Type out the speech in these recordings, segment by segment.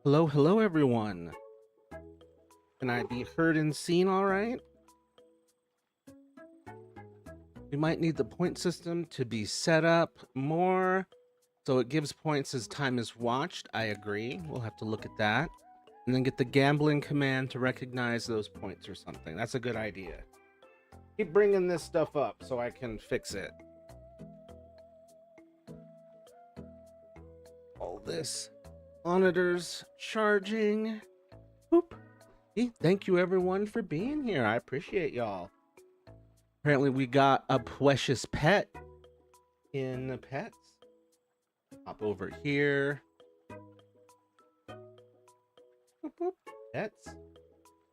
Hello, hello, everyone. Can I be heard and seen all right? We might need the point system to be set up more so it gives points as time is watched. I agree. We'll have to look at that. And then get the gambling command to recognize those points or something. That's a good idea. Keep bringing this stuff up so I can fix it. All this. Monitors charging. Boop. Thank you everyone for being here. I appreciate y'all. Apparently we got a precious pet in the pets. Hop over here. Boop, boop. Pets.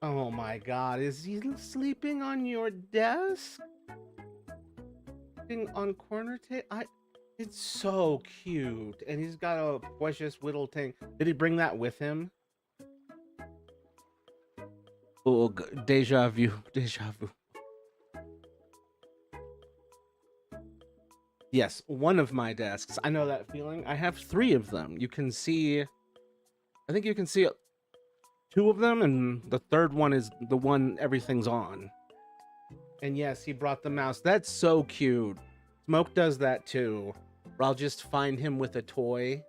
Oh my god, is he sleeping on your desk? Sleeping on corner table? It's so cute. And he's got a precious whittle thing. Did he bring that with him? Oh, deja vu. Deja vu. Yes, one of my desks. I know that feeling. I have 3 of them. You can see, I think you can see 2 of them, and the third one is the one everything's on. And yes, he brought the mouse. That's so cute. Smoke does that too. Or I'll just find him with a toy.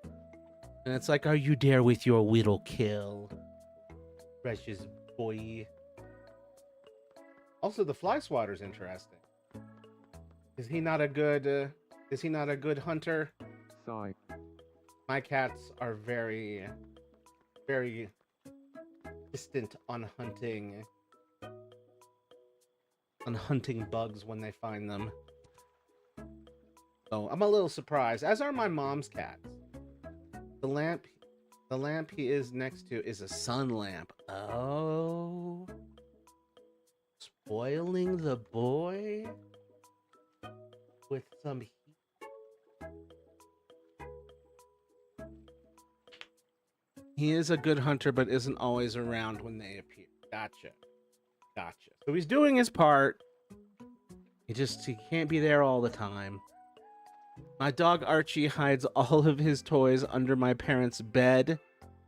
And it's like, are you there with your whittle kill? Precious boy. Also, the fly swatter's interesting. Is he not a good hunter? Sigh. My cats are very, very distant on hunting bugs when they find them. So I'm a little surprised, as are my mom's cats. The lamp he is next to is a sun lamp. Oh. Spoiling the boy with some heat. He is a good hunter, but isn't always around when they appear. Gotcha. So he's doing his part. He can't be there all the time. My dog Archie hides all of his toys under my parents' bed,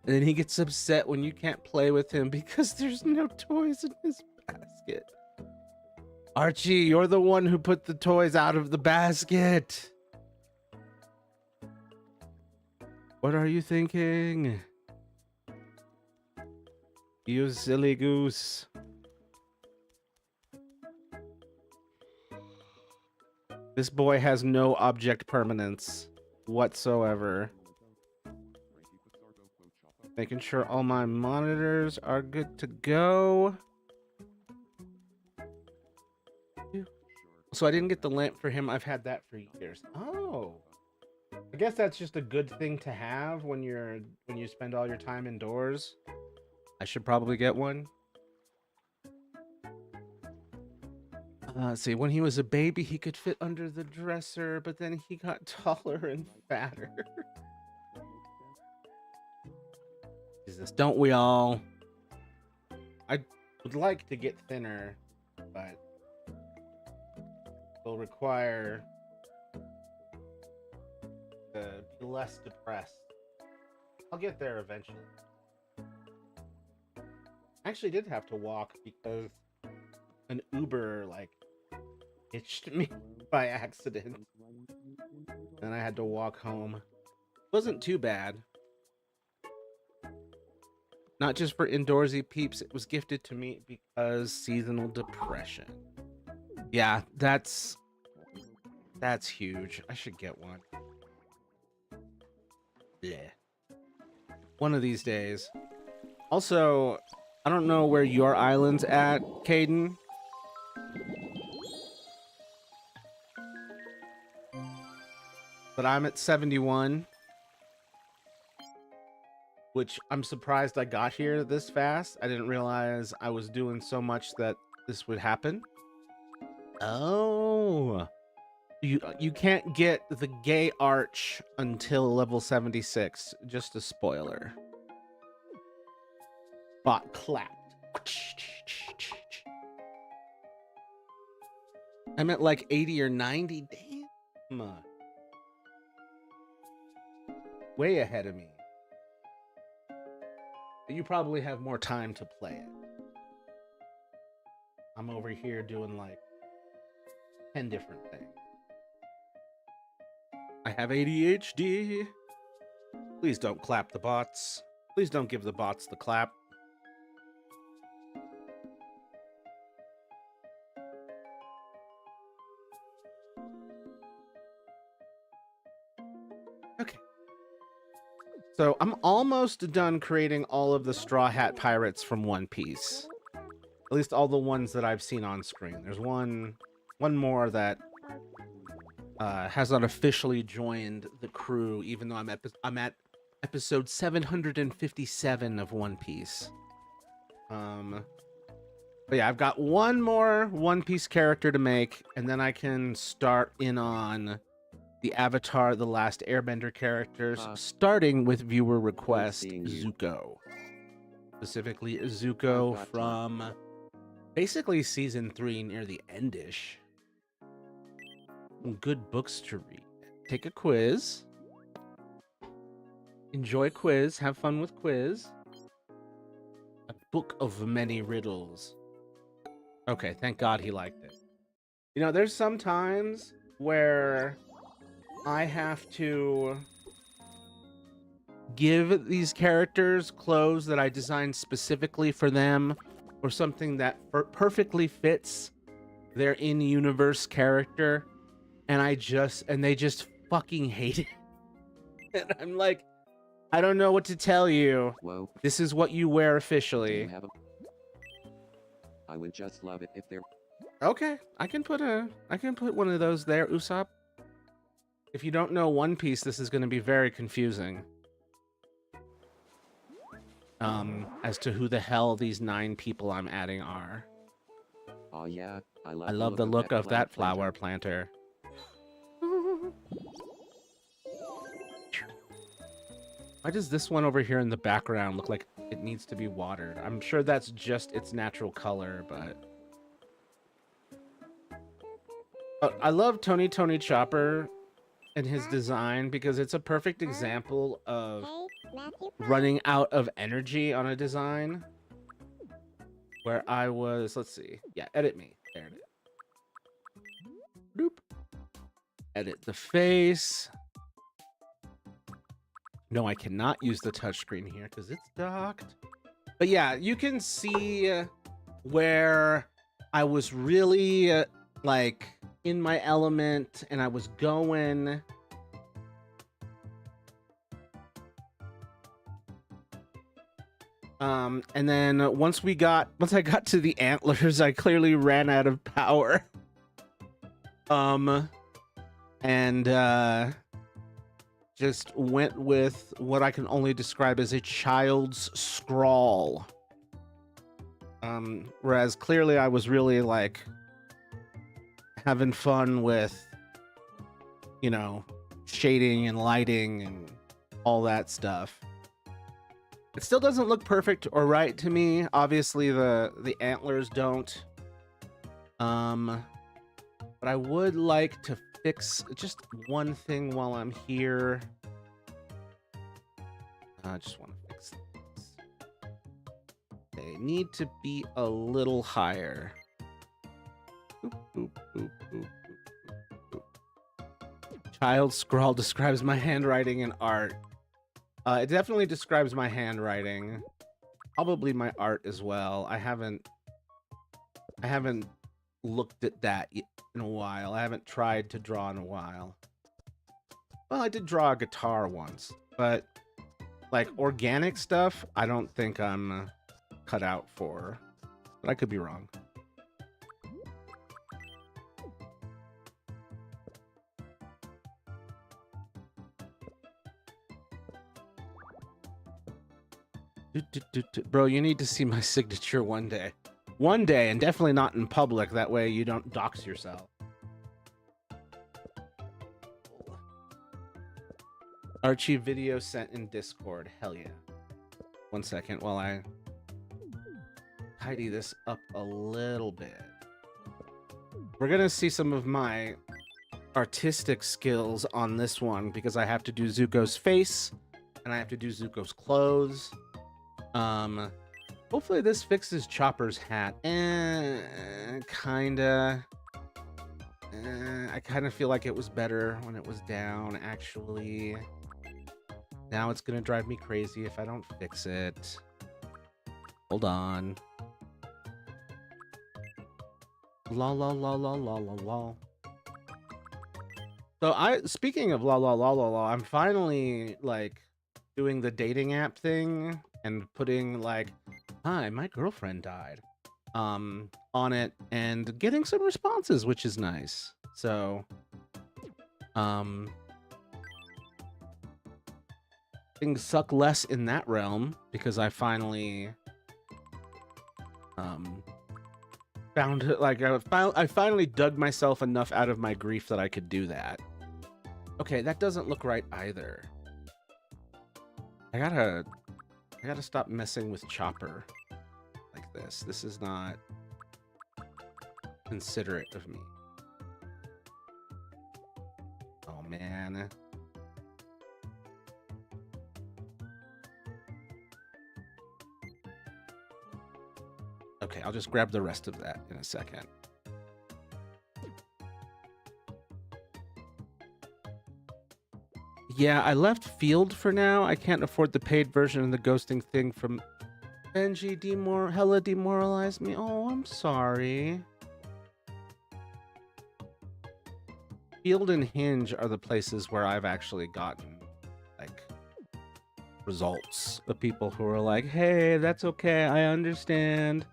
and then he gets upset when you can't play with him because there's no toys in his basket. Archie, you're the one who put the toys out of the basket. What are you thinking? You silly goose. This boy has no object permanence whatsoever. Making sure all my monitors are good to go. So I didn't get the lamp for him. I've had that for years. Oh. I guess that's just a good thing to have when you spend all your time indoors. I should probably get one. Let's see, when he was a baby, he could fit under the dresser, but then he got taller and fatter. Jesus, don't we all? I would like to get thinner, but will require to be less depressed. I'll get there eventually. I actually did have to walk because an Uber hitched me by accident, and I had to walk home. It wasn't too bad. Not just for indoorsy peeps, it was gifted to me because seasonal depression. Yeah, that's huge. I should get one. Yeah. One of these days. Also, I don't know where your island's at, Caden. But I'm at 71. Which I'm surprised I got here this fast. I didn't realize I was doing so much that this would happen. Oh. You can't get the gay arch until level 76. Just a spoiler. Bot clapped. I'm at like 80 or 90. Damn. Way ahead of me. But you probably have more time to play it. I'm over here doing like 10 different things. I have ADHD. Please don't clap the bots. Please don't give the bots the clap. Okay. So I'm almost done creating all of the Straw Hat Pirates from One Piece. At least all the ones that I've seen on screen. There's one more that has not officially joined the crew, even though I'm at episode 757 of One Piece. But yeah, I've got one more One Piece character to make, and then I can start in on the Avatar: The Last Airbender characters, starting with viewer request Zuko. Specifically, Zuko from basically season 3 near the endish. Good books to read. Take a quiz. Enjoy quiz. Have fun with quiz. A book of many riddles. Okay, thank God he liked it. You know, there's some times where I have to give these characters clothes that I designed specifically for them, or something that perfectly fits their in-universe character, and they just fucking hate it. And I'm like, I don't know what to tell you. Whoa. This is what you wear officially. I would just love it if they're okay. I can put one of those there, Usopp. If you don't know One Piece, this is going to be very confusing. As to who the hell these 9 people I'm adding are. Oh yeah, I love the look of that flower planter. Why does this one over here in the background look like it needs to be watered? I'm sure that's just its natural color, but... I love Tony Chopper and his design because it's a perfect example of running out of energy on a design. Where I was, let's see. Yeah, edit me. There it is. Bloop. Edit the face. No, I cannot use the touchscreen here because it's docked. But yeah, you can see where I was really like in my element and I was going. And then once I got to the antlers, I clearly ran out of power. Just went with what I can only describe as a child's scrawl. Whereas clearly I was really like having fun with, you know, shading and lighting and all that stuff. It still doesn't look perfect or right to me. Obviously the antlers don't. But I would like to fix just one thing while I'm here. I just want to fix this. They need to be a little higher. Boop, boop, boop, boop, boop, boop. Child scrawl describes my handwriting and art. It definitely describes my handwriting. Probably my art as well. I haven't looked at that in a while. I haven't tried to draw in a while. Well, I did draw a guitar once, but like organic stuff, I don't think I'm cut out for. But I could be wrong. Bro, you need to see my signature one day. One day, and definitely not in public. That way you don't dox yourself. Archie video sent in Discord. Hell yeah. One second while I tidy this up a little bit. We're gonna see some of my artistic skills on this one because I have to do Zuko's face and I have to do Zuko's clothes. Hopefully this fixes Chopper's hat. Kinda. I kind of feel like it was better when it was down, actually. Now it's gonna drive me crazy if I don't fix it. Hold on. La la la la la la la. So speaking of la la la la la, I'm finally like doing the dating app thing and putting like, hi, my girlfriend died, on it and getting some responses, which is nice. So, things suck less in that realm because I finally, found it. Like I finally dug myself enough out of my grief that I could do that. Okay, that doesn't look right either. I gotta stop messing with Chopper like this. This is not considerate of me. Oh man. Okay, I'll just grab the rest of that in a second. Yeah, I left Field for now. I can't afford the paid version of the ghosting thing from Benji. Hella demoralized me. Oh, I'm sorry. Field and Hinge are the places where I've actually gotten like results of people who are like, hey, that's okay, I understand.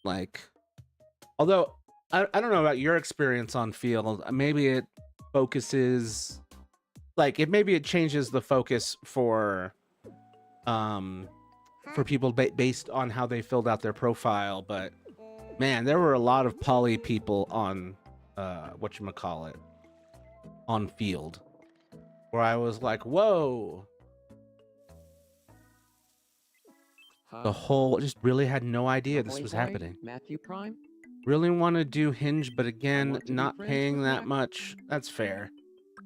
Like, although I don't know about your experience on Field. Maybe it focuses, like, maybe it changes the focus for people based on how they filled out their profile. But man, there were a lot of poly people on whatchamacallit, on Field, where I was like, whoa. The whole, just really had no idea this was happening. Matthew Prime? Really want to do Hinge, but again, not paying that much. That's fair.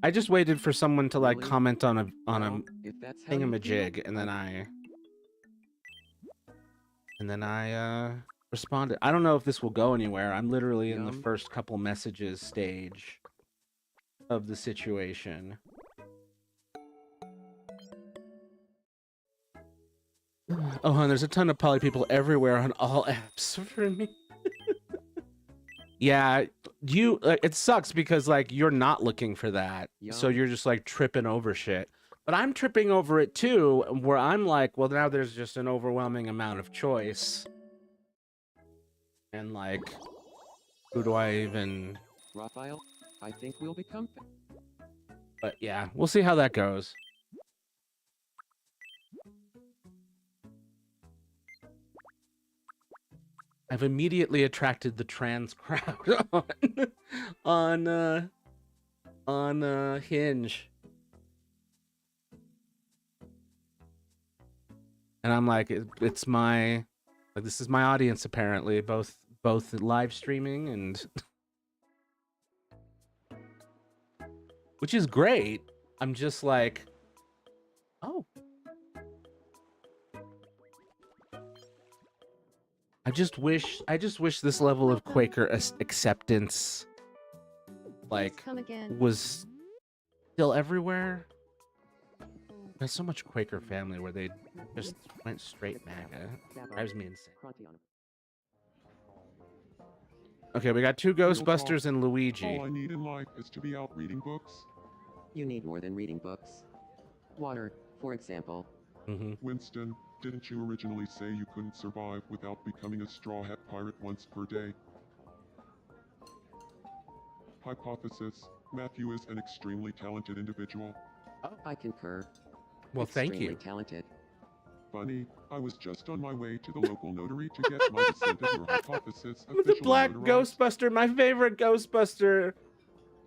I just waited for someone to like comment on a thingamajig, and then I responded. I don't know if this will go anywhere. I'm literally in the first couple messages stage of the situation. Oh, hon, there's a ton of poly people everywhere on all apps for me. Yeah, it sucks because like you're not looking for that. So you're just like tripping over shit. But I'm tripping over it too, where I'm like, well, now there's just an overwhelming amount of choice. And like, who do I even... Raphael, I think we'll become... But yeah, we'll see how that goes. I've immediately attracted the trans crowd on Hinge. And I'm like, it's my, like, this is my audience apparently, both live streaming and which is great. I'm just like, oh. I just wish this level of Quaker acceptance, like, was still everywhere. There's so much Quaker family where they just went straight MAGA. Drives me insane. Okay, we got 2 Ghostbusters and Luigi. All I need in life is to be out reading books. You need more than reading books. Water, for example. Winston, didn't you originally say you couldn't survive without becoming a Straw Hat pirate once per day? Hypothesis, Matthew is an extremely talented individual. Oh, I concur. Well, thank you. Extremely talented. Bunny, I was just on my way to the local notary to get my dissent of your hypothesis The officially black notarized. Ghostbuster, my favorite Ghostbuster,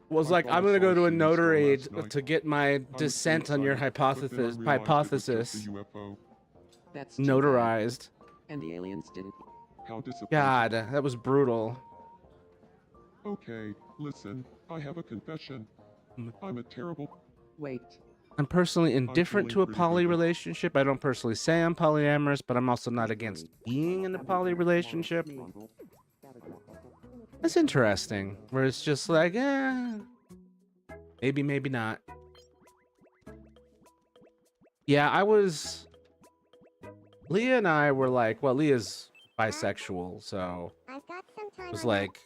was like, I'm gonna go to a notary to get my dissent on your hypothesis. That's Notarized. And the aliens didn't. How disappointing. God, that was brutal. Okay, listen, I have a confession. I'm a terrible... Wait. I'm personally indifferent to a pretty poly good. relationship. I don't personally say I'm polyamorous, but I'm also not against being in a poly relationship. That's interesting. Where it's just like, maybe, maybe not. Yeah, Leah and I were like, well, Leah's bisexual, so it was like,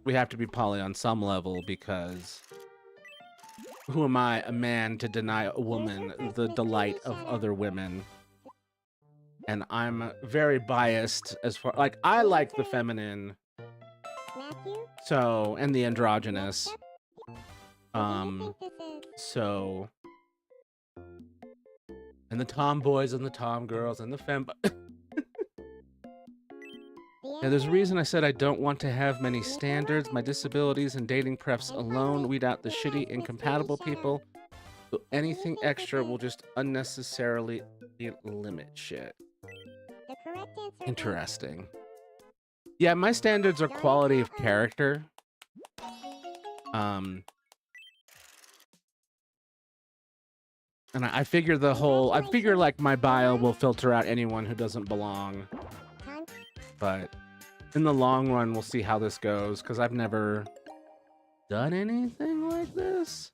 we have to be poly on some level because who am I, a man, to deny a woman the delight of other women? And I'm very biased as far, like, I like the feminine, so, and the androgynous. So, and the tomboys and the tomgirls and the fem. Yeah, there's a reason I said I don't want to have many standards. My disabilities and dating preps alone weed out the shitty, incompatible people. So anything extra will just unnecessarily limit shit. Interesting. Yeah, my standards are quality of character. And I figure I figure like my bio will filter out anyone who doesn't belong. But in the long run, we'll see how this goes, because I've never done anything like this.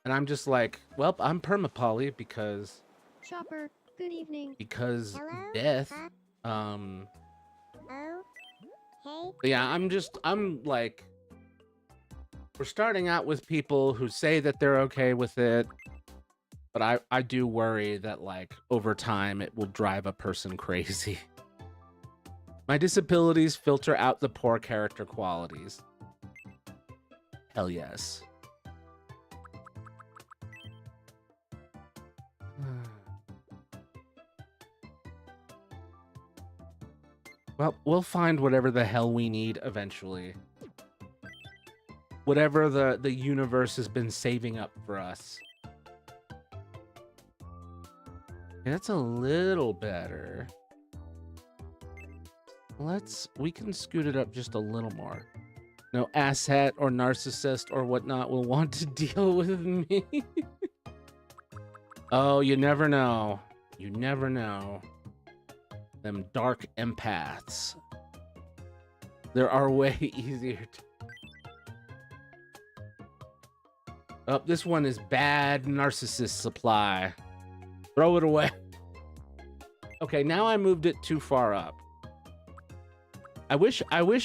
And I'm just like, well, I'm permapoly because... Chopper, good evening. Because Hello? death. Oh, hey. Yeah, I'm like... We're starting out with people who say that they're okay with it. But I do worry that, like, over time, it will drive a person crazy. My disabilities filter out the poor character qualities. Hell yes. Well, we'll find whatever the hell we need eventually. Whatever the universe has been saving up for us. Okay, that's a little better. We can scoot it up just a little more. No asshat or narcissist or whatnot will want to deal with me. Oh, you never know. You never know. Them dark empaths. There are way easier to... Oh, this one is bad narcissist supply. Throw it away. Okay, now I moved it too far up. I wish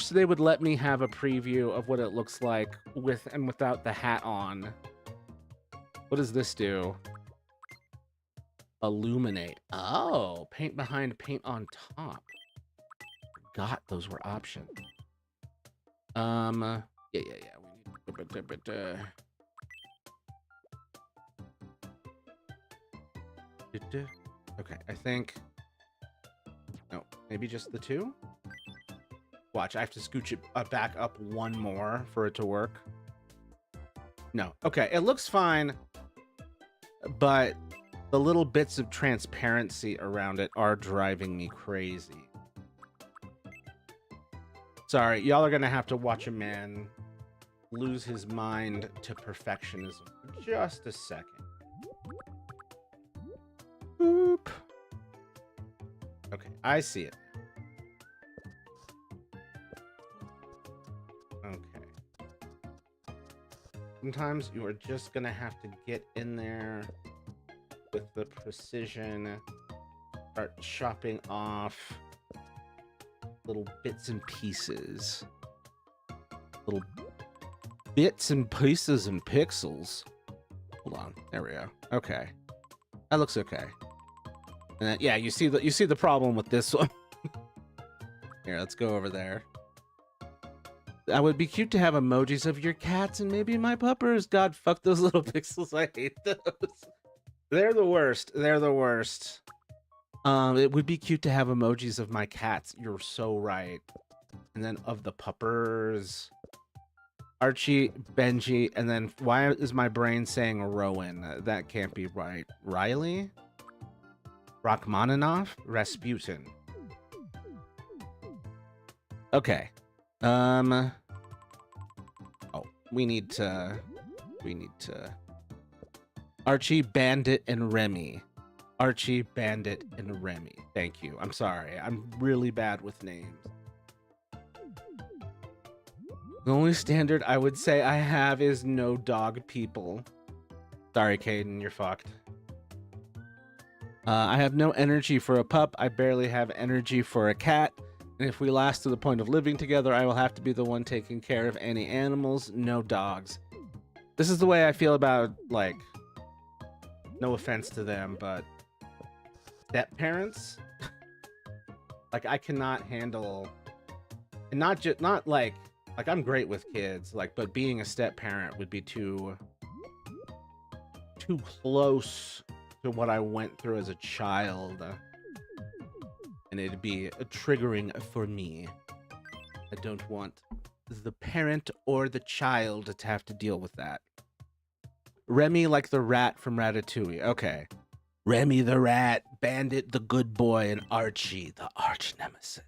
they would let me have a preview of what it looks like with and without the hat on. What does this do? Illuminate. Oh, paint behind, paint on top. Forgot those were options. Yeah. We need... Okay, I think... No, maybe just the two? Watch, I have to scooch it back up one more for it to work. No. Okay, it looks fine, but the little bits of transparency around it are driving me crazy. Sorry, y'all are gonna have to watch a man lose his mind to perfectionism for just a second. Boop. Okay, I see it. Okay. Sometimes you are just gonna have to get in there with the precision, start chopping off little bits and pieces. Little bits and pieces and pixels. Hold on, there we go. Okay. That looks okay. And then, yeah, you see the problem with this one. Here, let's go over there. That would be cute to have emojis of your cats and maybe my puppers. God, fuck those little pixels. I hate those. They're the worst. They're the worst. It would be cute to have emojis of my cats. You're so right. And then of the puppers. Archie, Benji, and then why is my brain saying Rowan? That can't be right. Riley? Rachmaninoff? Rasputin. Okay. Oh, we need to... Archie, Bandit, and Remy. Archie, Bandit, and Remy. Thank you. I'm sorry. I'm really bad with names. The only standard I would say I have is no dog people. Sorry, Caden, you're fucked. I have no energy for a pup. I barely have energy for a cat. And if we last to the point of living together, I will have to be the one taking care of any animals. No dogs. This is the way I feel about, like, no offense to them, but step parents. Like, I cannot handle, and not like I'm great with kids, like, but being a step parent would be too close to what I went through as a child, and it'd be triggering for me. I don't want the parent or the child to have to deal with that. Remy, like the rat from Ratatouille. Okay. Remy the rat, Bandit the good boy, and Archie the arch nemesis.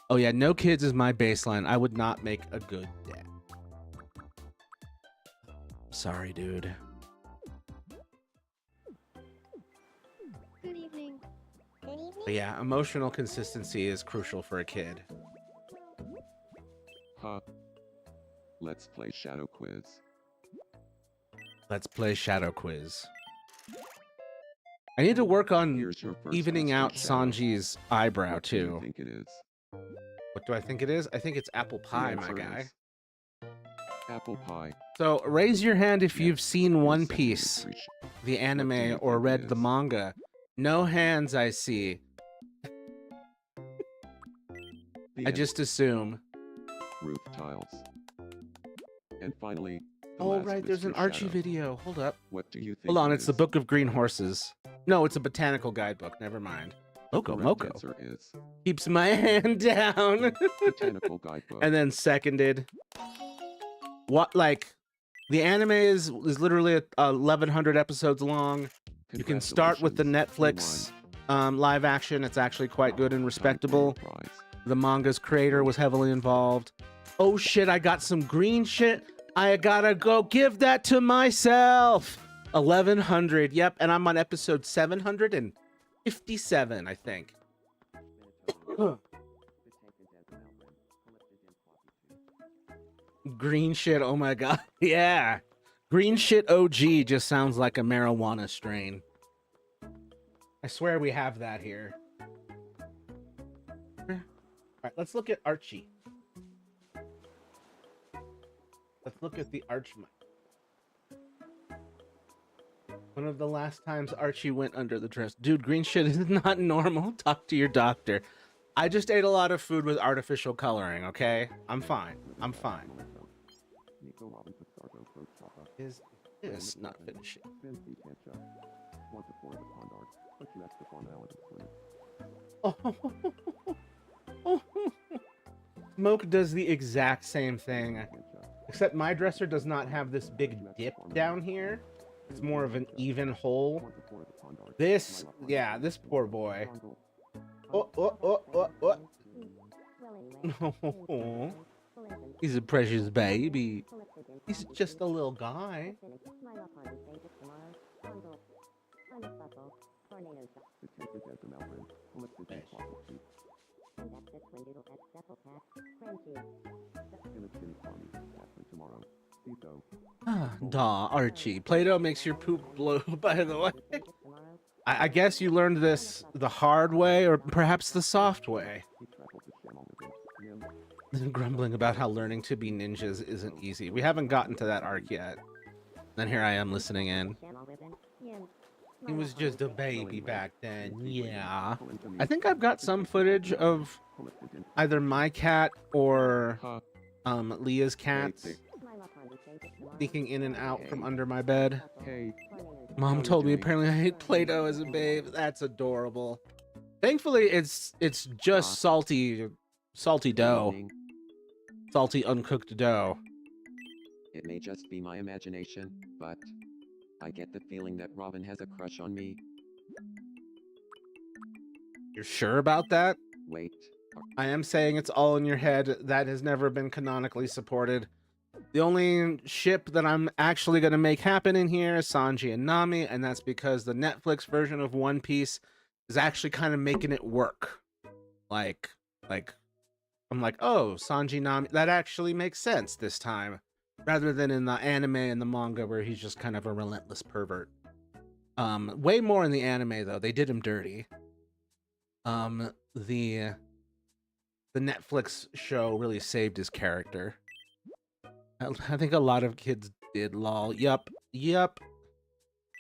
Oh yeah, no kids is my baseline. I would not make a good dad. Sorry, dude. Good evening. But yeah, emotional consistency is crucial for a kid. Huh. Let's play Shadow Quiz. Let's play Shadow Quiz. I need to work on Here's your first evening question, out Shadow. Sanji's eyebrow What do you too. think it is? What do I think it is? I think it's apple The pie, my answer guy. is Apple pie. So raise your hand if you've seen Your One second Piece, entry, the do anime, you or think it read the is? manga. No hands I see. The I just assume. roof tiles. And finally, the Oh, last right, there's an mystery, Archie Shadow. video. Hold up. What do you think? Hold on, it it's the is? Book of Green Horses. No, it's a botanical guidebook. Never mind. The Moko correct Moko answer is keeps my hand down. Botanical Guidebook. And then seconded. What, like, the anime is literally 1,100 episodes long. You can start with the Congratulations, Netflix live action. It's actually quite good and respectable. Prize. The manga's creator was heavily involved. Oh shit, I got some green shit. I gotta go give that to myself. 1,100, yep, and I'm on episode 757, I think. Green shit, oh my god, yeah. Green shit OG just sounds like a marijuana strain. I swear we have that here. Alright, let's look at Archie. Let's look at the Archmite. One of the last times Archie went under the dress. Dude, green shit is not normal. Talk to your doctor. I just ate a lot of food with artificial coloring, okay? I'm fine. I'm fine. Is this not finishing? Oh. Smoke does the exact same thing. Except my dresser does not have this big dip down here. It's more of an even hole. This, yeah, this poor boy. Oh. Oh. He's a precious baby. He's just a little guy. Daw, Archie. Play-Doh makes your poop blue, by the way. I guess you learned this the hard way, or perhaps the soft way. Grumbling about how learning to be ninjas isn't easy. We haven't gotten to that arc yet. Then here I am listening in. He was just a baby back then, yeah. I think I've got some footage of either my cat or Leah's cats sneaking in and out from under my bed. Hey, Mom told me apparently I hate Play-Doh as a babe. That's adorable. Thankfully, it's just salty dough. Salty, uncooked dough. It may just be my imagination, but I get the feeling that Robin has a crush on me. You're sure about that? Wait, I am saying it's all in your head. That has never been canonically supported. The only ship that I'm actually going to make happen in here is Sanji and Nami, and that's because the Netflix version of One Piece is actually kind of making it work. Like, I'm like, oh, Sanji Nami, that actually makes sense this time, rather than in the anime and the manga where he's just kind of a relentless pervert. Way more in the anime though. They did him dirty. The Netflix show really saved his character. I think a lot of kids did, lol. Yup.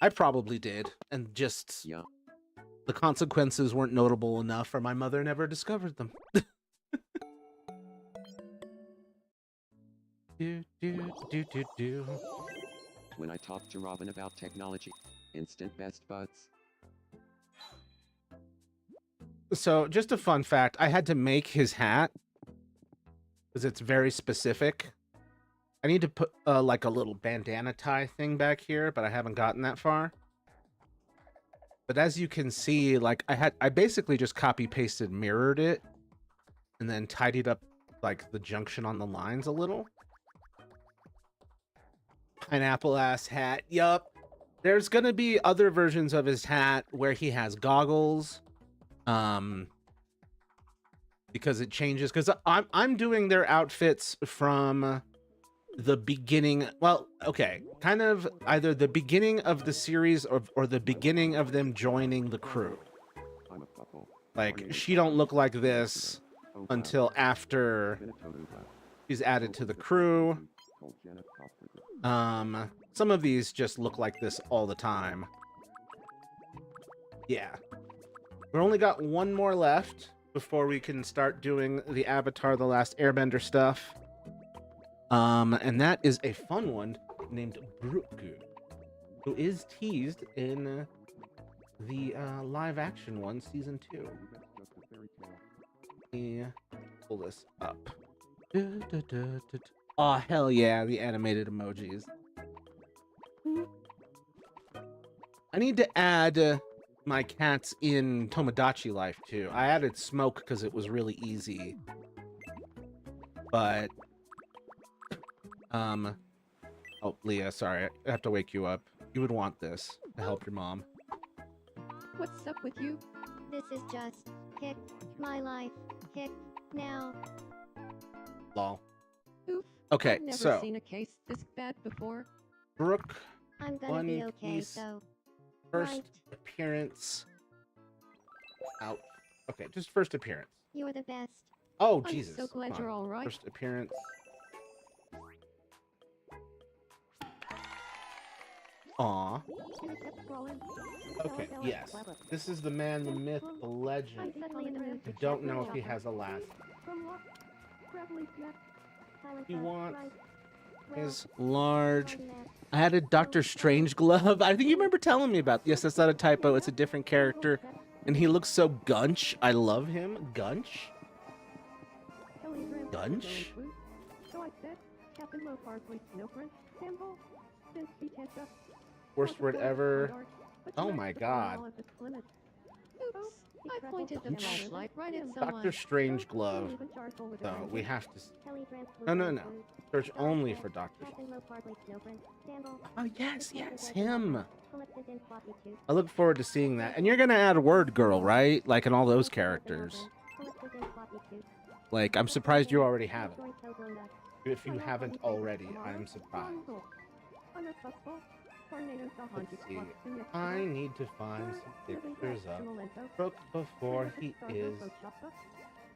I probably did. And just Yeah. the consequences weren't notable enough or my mother never discovered them. do. When I talk to Robin about technology, instant best buds. So, just a fun fact, I had to make his hat because it's very specific. I need to put like a little bandana tie thing back here, but I haven't gotten that far. But as you can see, like I basically just copy pasted mirrored it and then tidied up like the junction on the lines a little. Pineapple ass hat. Yup. There's gonna be other versions of his hat where he has goggles. Because it changes, because I'm doing their outfits from the beginning. Well, okay, kind of either the beginning of the series or the beginning of them joining the crew. I'm a couple. Like, she don't look like this until after she's added to the crew. Some of these just look like this all the time. Yeah. We only got one more left before we can start doing the Avatar: The Last Airbender stuff. And that is a fun one named Brook, who is teased in the live action one, season 2. Yeah, pull this up. Oh, hell yeah, the animated emojis. I need to add my cats in Tomodachi Life too. I added Smoke because it was really easy. But oh, Leah, sorry, I have to wake you up. You would want this to help your mom. What's up with you? This is just hick my life. Hick now. Lol. Oof. Okay, I've never so seen a case this bad before. Brooke, I'm gonna One be okay, Piece. so first right. appearance out. Okay, just first appearance. You're the best. Oh, I'm Jesus. so glad Hold you're on. all right. First appearance. Aw. Okay, yes. This is the man, the myth, the legend. I don't know if he has a last. He wants his large. I added Dr. Strange glove. I think you remember telling me about. Yes, that's not a typo. It's a different character, and he looks so gunch. I love him. Gunch. Gunch. So I said, Captain Low Parsley, Snowprint, Sample, since he catch up. Worst word ever. Oh my god. Oops, I pointed the flashlight right at someone. Dr. Strange glove. So we have to. No. Search only for Dr. Strange. Oh, yes, him. I look forward to seeing that. And you're gonna add Word Girl, right? Like in all those characters. Like, I'm surprised you already have it. If you haven't already, I'm surprised. Let's see. I need to find some pictures of Brooke before he is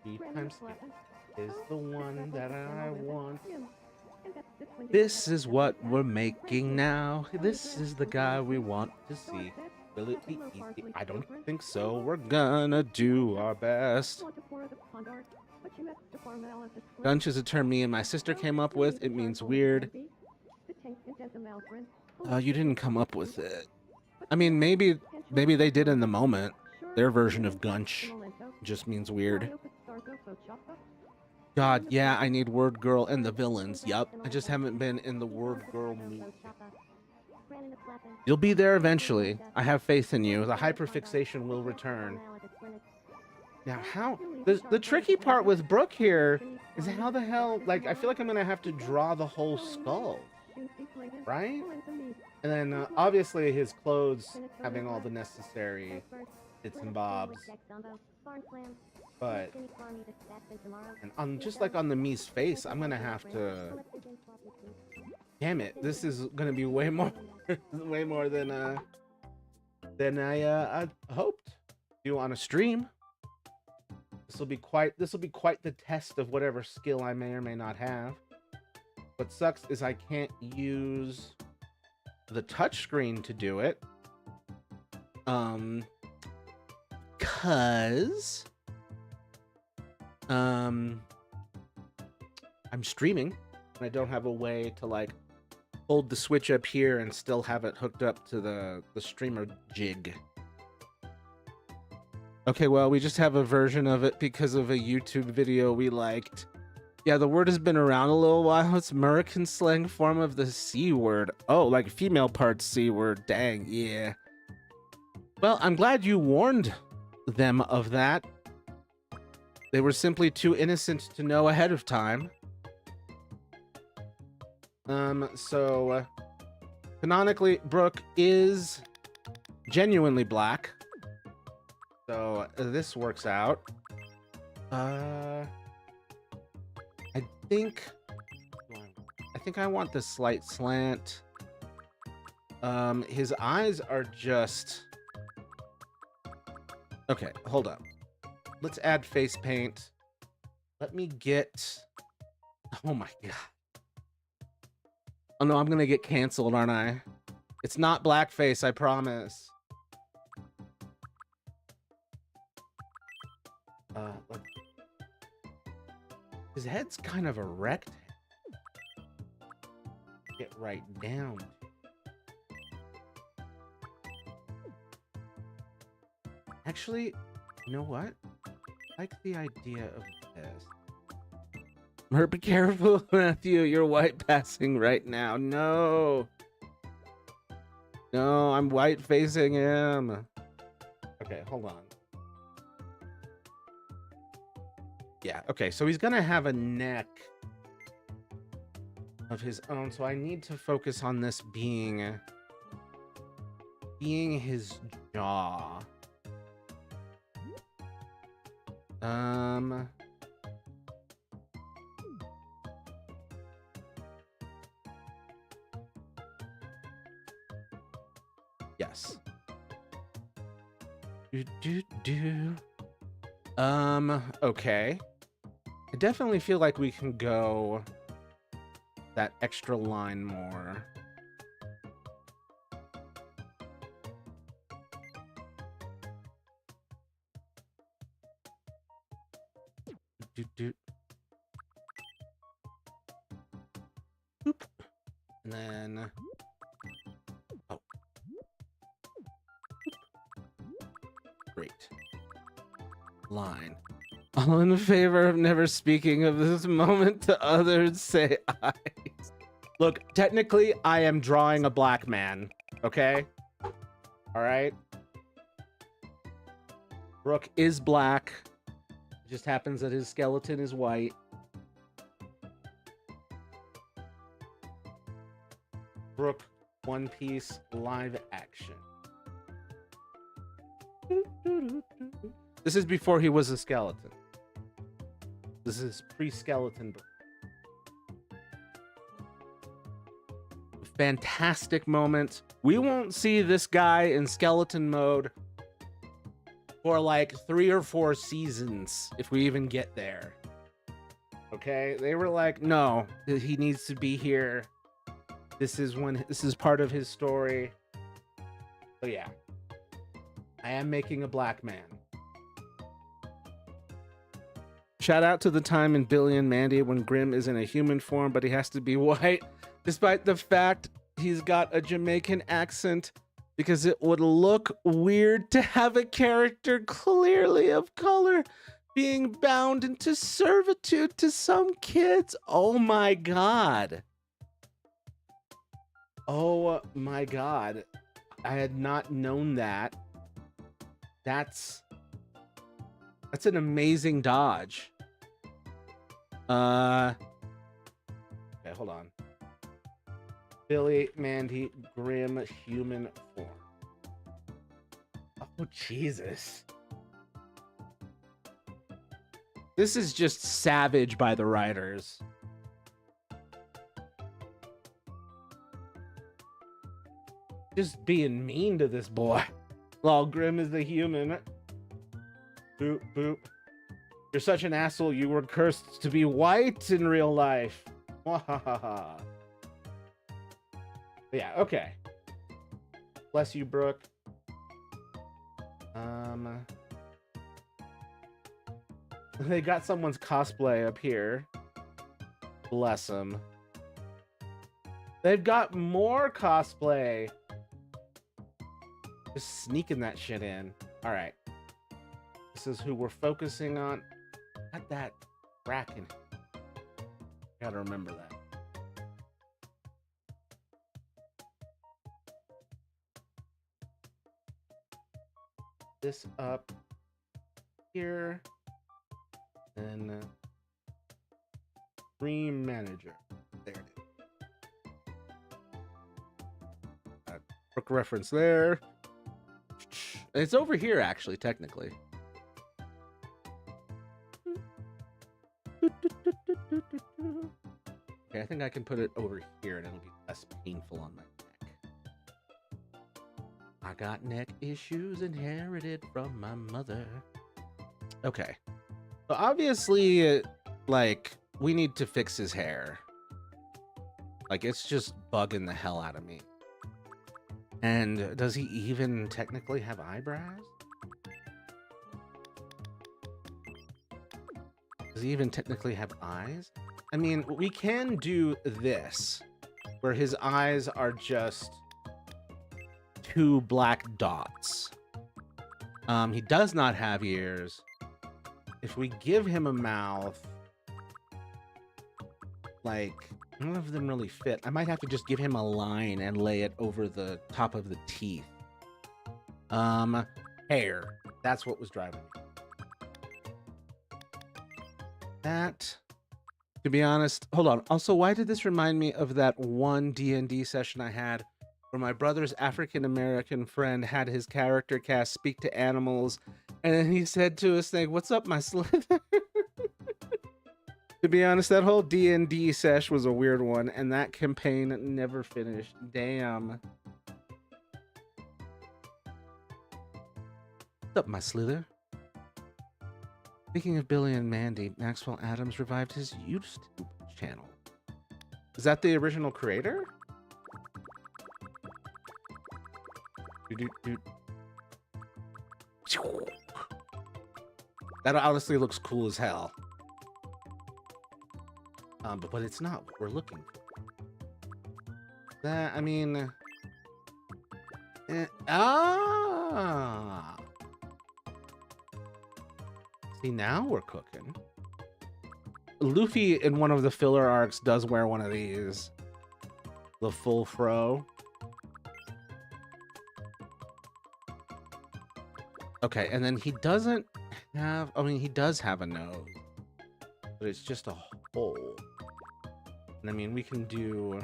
3 times 3 is the one that I want. This is what we're making now. This is the guy we want to see. Will it be easy? I don't think so. We're gonna do our best. Gunch is a term me and my sister came up with. It means weird. You didn't come up with it. I mean, maybe they did in the moment. Their version of Gunch just means weird. God, yeah, I need Word Girl and the villains. Yup, I just haven't been in the Word Girl mood. You'll be there eventually. I have faith in you. The hyperfixation will return. Now, how... The tricky part with Brooke here Is how the hell, like, I feel like I'm gonna have to draw the whole skull, right? And then obviously his clothes having all the necessary bits and bobs, but and on just like on the Mii's face, I'm gonna have to. Damn it! This is gonna be way more, way more than I hoped. Do on a stream. This will be quite the test of whatever skill I may or may not have. What sucks is I can't use the touchscreen to do it. Cause I'm streaming and I don't have a way to like hold the switch up here and still have it hooked up to the streamer jig. Okay, well, we just have a version of it because of a YouTube video we liked. Yeah, the word has been around a little while. It's American slang form of the C word. Oh, like female parts C word. Dang, yeah. Well, I'm glad you warned them of that. They were simply too innocent to know ahead of time. So canonically, Brooke is genuinely black. So this works out. I think I want the slight slant. His eyes are just... Okay, hold up. Let's add face paint. Let me get... Oh my god. Oh no, I'm gonna get canceled, aren't I? It's not blackface, I promise. Like, his head's kind of erect. Get right down. Actually, you know what? I like the idea of this. Be careful, Matthew. You're white passing right now. No. No, I'm white facing him. Okay, hold on. Yeah, okay, so he's gonna have a neck of his own, so I need to focus on this being his jaw. Yes. Okay. I definitely feel like we can go that extra line more. Oop. And then... Oh. Great. Line. All in favor of never speaking of this moment to others, say aye. Look, technically, I am drawing a black man, okay? All right? Brooke is black. It just happens that his skeleton is white. Brooke, One Piece, live action. This is before he was a skeleton. This is pre-skeleton. Fantastic moment. We won't see this guy in skeleton mode for like 3 or 4 seasons, if we even get there. Okay? They were like, no, he needs to be here. This is part of his story. So yeah. I am making a black man. Shout out to the time in Billy and Mandy when Grimm is in a human form, but he has to be white, despite the fact he's got a Jamaican accent, because it would look weird to have a character clearly of color being bound into servitude to some kids. Oh my god. Oh my god. I had not known that. That's an amazing dodge. Okay, hold on. Billy, Mandy, Grim, human form. Oh, Jesus. This is just savage by the writers. Just being mean to this boy. Lol, Grim is the human. Boop, boop. You're such an asshole. You were cursed to be white in real life. Wahahaha. Yeah, okay. Bless you, Brooke. They got someone's cosplay up here. Bless them. They've got more cosplay. Just sneaking that shit in. All right. This is who we're focusing on. Got that Bracken. Gotta remember that. This up here. And Dream Manager. There it is. Quick reference there. It's over here, actually, technically. Okay, I think I can put it over here and it'll be less painful on my neck. I got neck issues inherited from my mother. Okay. So obviously, like, we need to fix his hair. Like, it's just bugging the hell out of me. And does he even technically have eyebrows? Does he even technically have eyes? I mean, we can do this, where his eyes are just 2 black dots. He does not have ears. If we give him a mouth, like, none of them really fit. I might have to just give him a line and lay it over the top of the teeth. Hair. That's what was driving me. That, to be honest, hold on. Also, why did this remind me of that one D&D session I had where my brother's African-American friend had his character cast speak to animals, and then he said to a snake, "What's up, my slither?" To be honest, that whole D&D sesh was a weird one, and that campaign never finished. Damn. What's up, my slither? Speaking of Billy and Mandy, Maxwell Adams revived his YouTube channel. Is that the original creator? That honestly looks cool as hell. But it's not what we're looking for. That, I mean... See, now we're cooking. Luffy in one of the filler arcs does wear one of these. The full fro. Okay, and then he doesn't have... I mean, he does have a nose. But it's just a hole. And I mean, we can do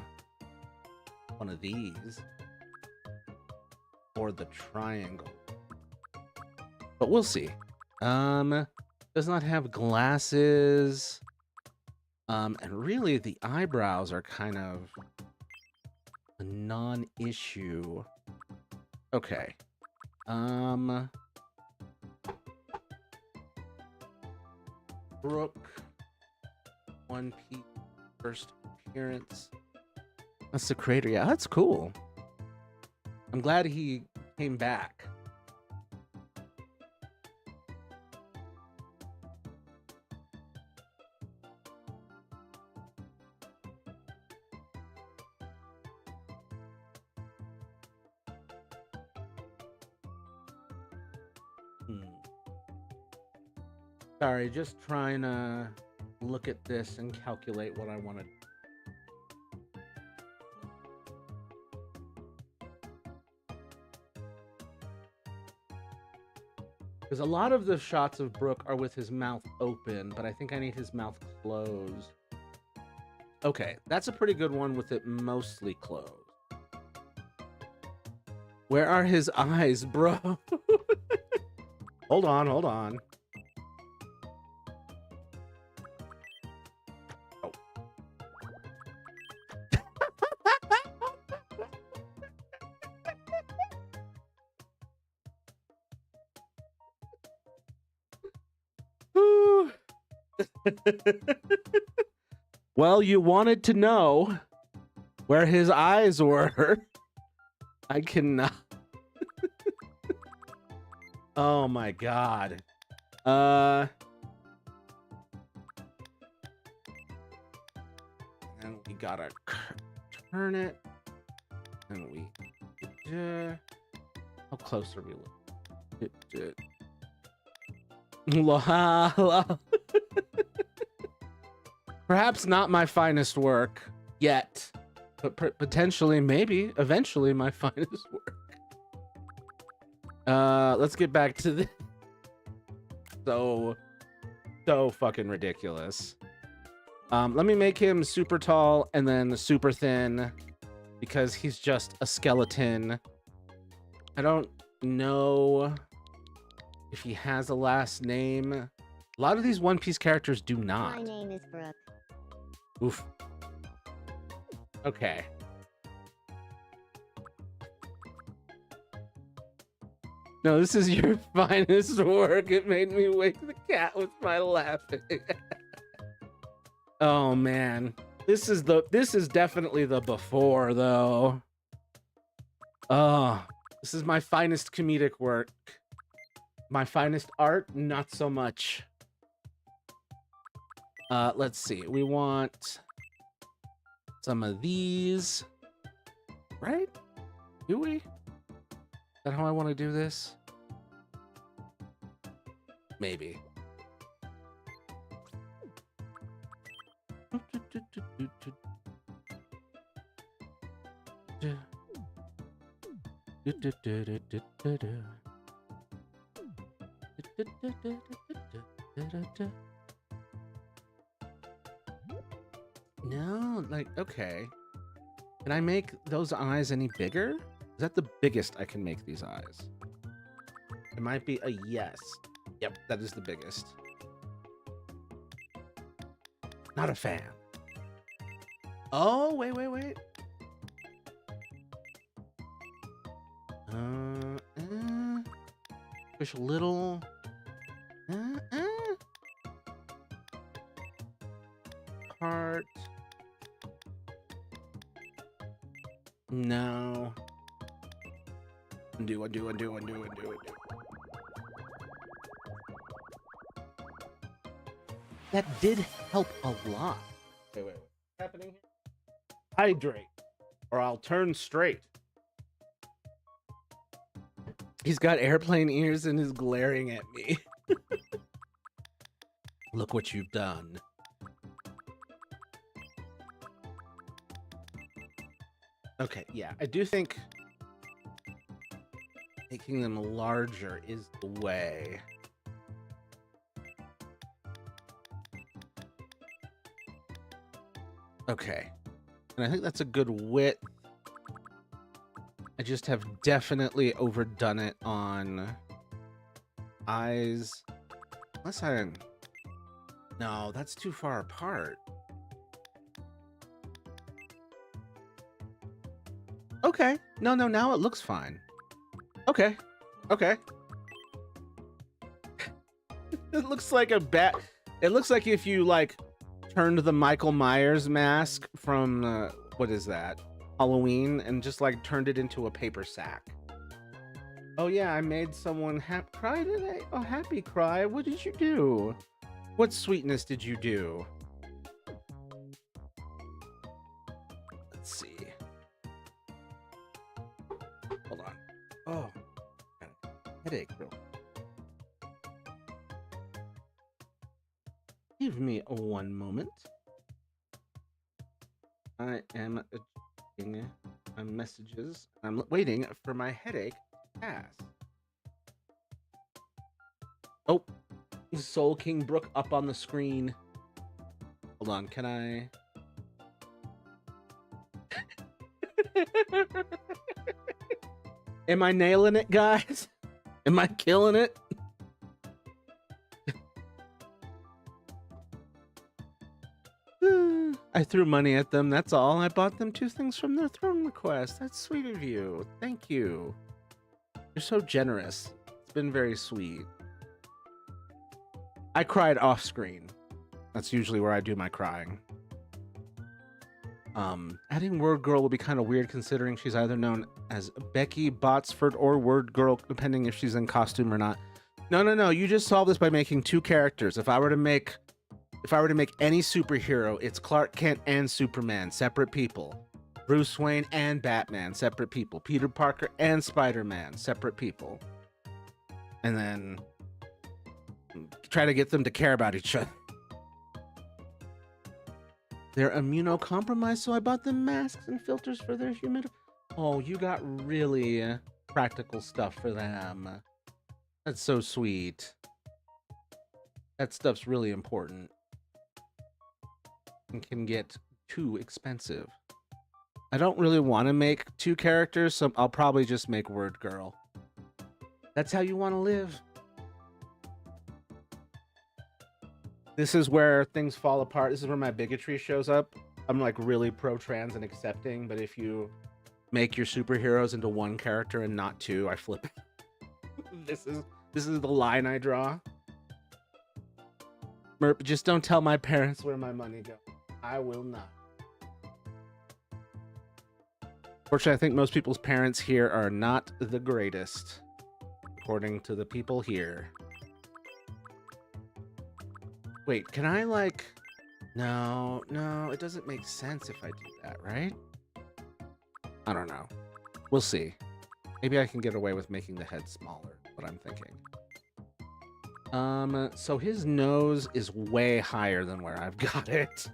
one of these. Or the triangle. But we'll see. Does not have glasses. And really, the eyebrows are kind of a non-issue. Okay. Brooke. One Piece first appearance. That's the creator. Yeah, that's cool. I'm glad he came back. Sorry, just trying to look at this and calculate what I want to do. Because a lot of the shots of Brooke are with his mouth open, but I think I need his mouth closed. Okay, that's a pretty good one with it mostly closed. Where are his eyes, bro? Hold on, hold on. Oh. Whew. Well, you wanted to know where his eyes were. I cannot. Oh my god. And we gotta turn it. And we. How close are we? Perhaps not my finest work yet, but potentially, maybe, eventually, my finest work. Let's get back to the so fucking ridiculous. Let me make him super tall and then super thin because he's just a skeleton. I don't know if he has a last name. A lot of these One Piece characters do not. My name is Brooke. Oof. Okay. No, this is your finest work. It made me wake the cat with my laughing. Oh man. This is definitely the before though. Oh, this is my finest comedic work. My finest art, not so much. Let's see. We want some of these, right? Do we? Is that how I want to do this? Maybe. No, like, okay. Can I make those eyes any bigger? Is that the biggest I can make these eyes? It might be a yes. Yep, that is the biggest. Not a fan. Oh, wait. Push a little. Heart. No. Undo. That did help a lot. Wait. What's happening here? Hydrate, or I'll turn straight. He's got airplane ears and is glaring at me. Look what you've done. Okay, yeah, I do think making them larger is the way. Okay, and I think that's a good width. I just have definitely overdone it on eyes. Unless I... No, that's too far apart. Okay. No, now it looks fine. Okay. It looks like a bat. It looks like if you, like, turned the Michael Myers mask from, what is that? Halloween, and just, like, turned it into a paper sack. Oh, yeah, I made someone cry today? Oh, happy cry. What did you do? What sweetness did you do? Let's see. Hold on. Oh, got a headache, bro. Give me one moment. I am checking my messages. I'm waiting for my headache to pass. Oh, Soul King Brook up on the screen. Hold on, can I? Am I nailing it, guys? Am I killing it? I threw money at them, that's all. I bought them 2 things from their throne request. That's sweet of you. Thank you. You're so generous. It's been very sweet. I cried off screen. That's usually where I do my crying. Adding Word Girl will be kind of weird considering she's either known as Becky Botsford or Word Girl, depending if she's in costume or not. No. You just solve this by making 2 characters. If I were to make any superhero, it's Clark Kent and Superman, separate people. Bruce Wayne and Batman, separate people. Peter Parker and Spider-Man, separate people. And then try to get them to care about each other. They're immunocompromised, so I bought them masks and filters for their humidity. Oh, you got really practical stuff for them. That's so sweet. That stuff's really important. And can get too expensive. I don't really want to make 2 characters, so I'll probably just make Word Girl. That's how you want to live. This is where things fall apart. This is where my bigotry shows up. I'm like really pro-trans and accepting, but if you make your superheroes into 1 character and not 2, I flip. This is the line I draw. Merp, just don't tell my parents where my money goes. I will not. Fortunately, I think most people's parents here are not the greatest, according to the people here. Wait, can I like... No, it doesn't make sense if I do that, right? I don't know. We'll see. Maybe I can get away with making the head smaller, what I'm thinking. So his nose is way higher than where I've got it.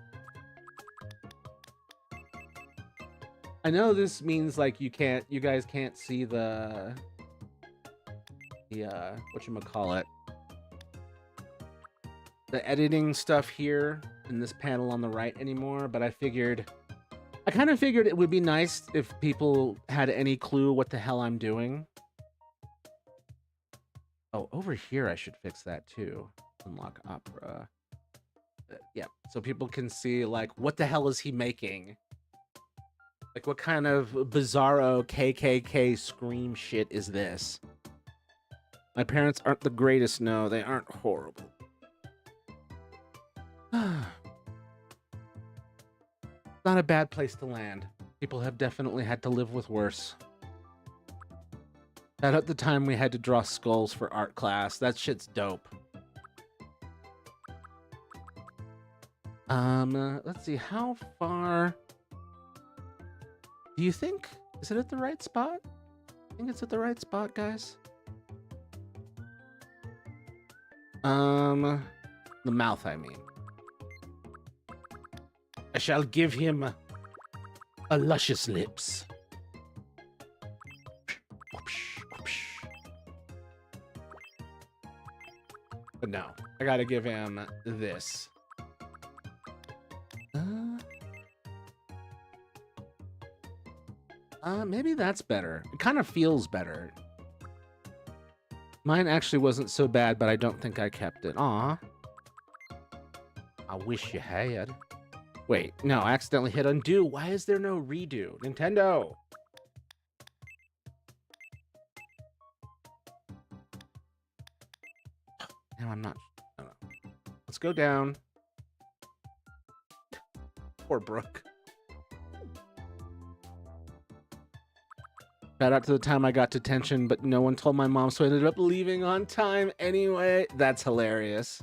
I know this means like you guys can't see the whatchamacallit, the editing stuff here in this panel on the right anymore, but I kind of figured it would be nice if people had any clue what the hell I'm doing. Oh, over here I should fix that too. Unlock opera. Yeah, so people can see like what the hell is he making? Like what kind of bizarro KKK scream shit is this? My parents aren't the greatest, no, they aren't horrible. Not a bad place to land. People have definitely had to live with worse. That at the time we had to draw skulls for art class. That shit's dope. Let's see, how far... Do you think... Is it at the right spot? I think it's at the right spot, guys. The mouth, I mean. I shall give him a luscious lips. But no, I gotta give him this. Maybe that's better. It kind of feels better. Mine actually wasn't so bad, but I don't think I kept it. Aw. I wish you had. Wait, no, I accidentally hit undo. Why is there no redo? Nintendo! No, I'm not. I don't know. Let's go down. Poor Brooke. Shout out to the time I got detention, but no one told my mom, so I ended up leaving on time anyway. That's hilarious.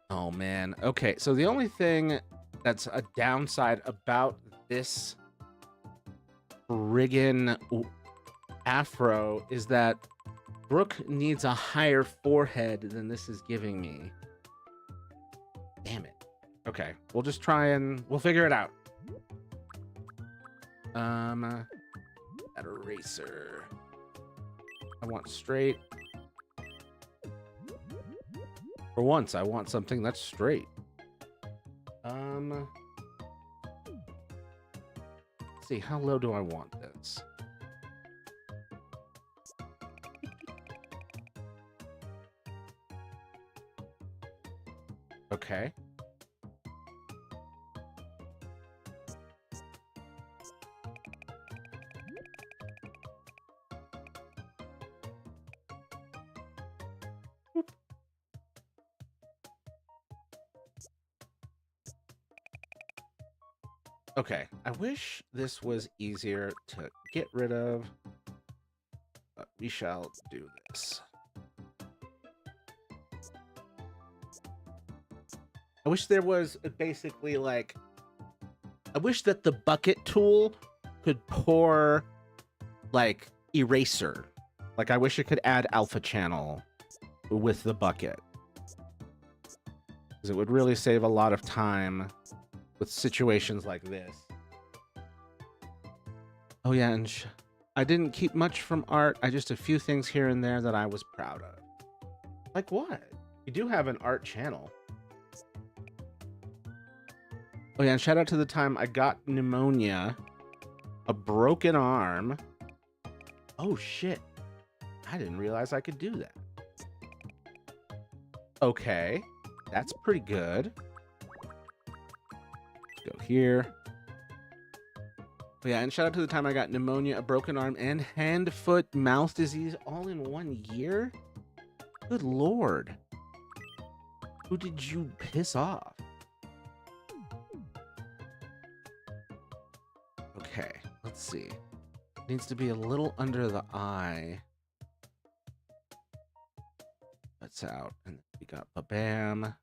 Oh, man. Okay, so the only thing that's a downside about this friggin' afro is that Brooke needs a higher forehead than this is giving me. Damn it. Okay, we'll just try and... We'll figure it out. That eraser. I want straight. For once, I want something that's straight. Let's see, how low do I want this? Okay. Okay, I wish this was easier to get rid of, but we shall do this. I wish there was basically like, I wish that the bucket tool could pour like eraser. Like I wish it could add alpha channel with the bucket. Because it would really save a lot of time with situations like this. Oh yeah, and I didn't keep much from art. I just a few things here and there that I was proud of. Like what? You do have an art channel. Oh yeah, and shout out to the time I got pneumonia, a broken arm. Oh shit. I didn't realize I could do that. Okay, that's pretty good. Go here. Oh yeah, and shout out to the time I got pneumonia, a broken arm, and hand, foot, mouth disease all in 1 year? Good lord. Who did you piss off? Okay, let's see. Needs to be a little under the eye. That's out. And we got Babam.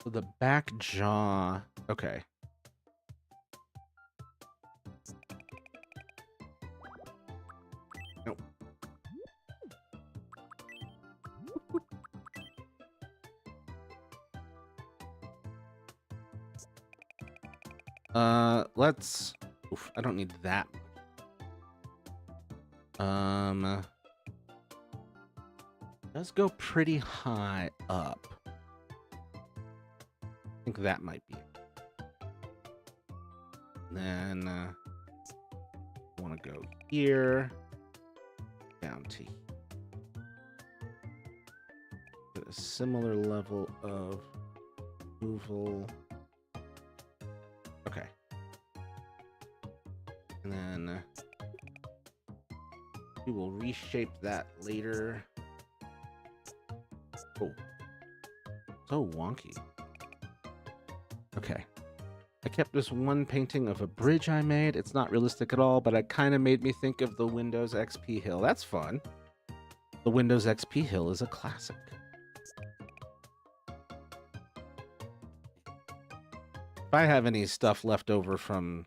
So the back jaw. Okay. Nope. Let's. Oof, I don't need that. Does go pretty high up. I think that might be it. Then I want to go here, down to here. Get a similar level of removal. Okay. And then we will reshape that later. Oh, so wonky. Okay. I kept this one painting of a bridge I made. It's not realistic at all, but it kind of made me think of the Windows XP hill. That's fun. The Windows XP hill is a classic. If I have any stuff left over from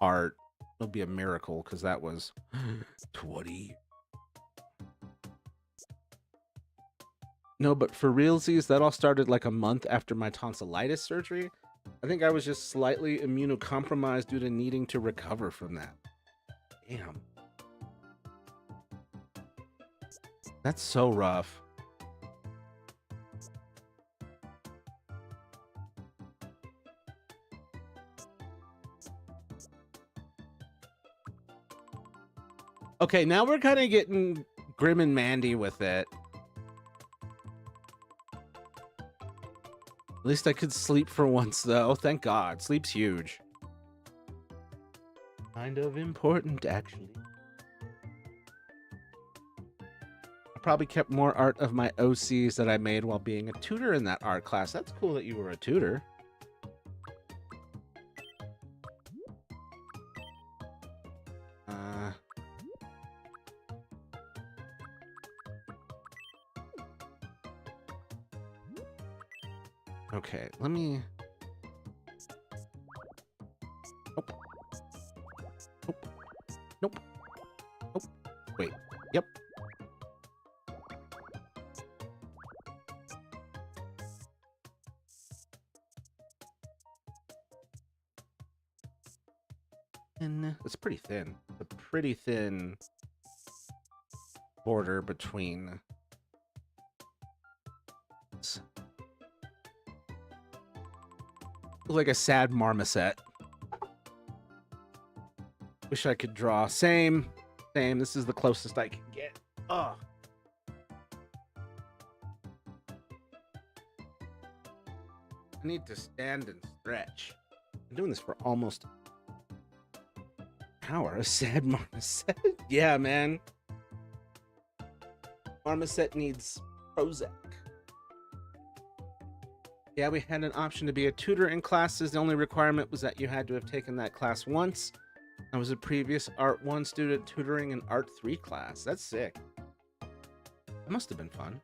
art, it'll be a miracle because that was 20. No, but for realsies, that all started like a month after my tonsillitis surgery. I think I was just slightly immunocompromised due to needing to recover from that. Damn. That's so rough. Okay, now we're kind of getting grim and Mandy with it. At least I could sleep for once, though. Thank God. Sleep's huge. Kind of important, actually. I probably kept more art of my OCs that I made while being a tutor in that art class. That's cool that you were a tutor. Okay, let me... Nope. Nope. Nope. Nope. Wait. Yep. And it's pretty thin. A pretty thin border between Look like a sad marmoset. Wish I could draw. Same. This is the closest I can get. Ugh. I need to stand and stretch. I'm doing this for almost an hour. A sad marmoset. Yeah, man. Marmoset needs Prozac. Yeah, we had an option to be a tutor in classes. The only requirement was that you had to have taken that class once. I was a previous Art 1 student tutoring an Art 3 class. That's sick. That must have been fun.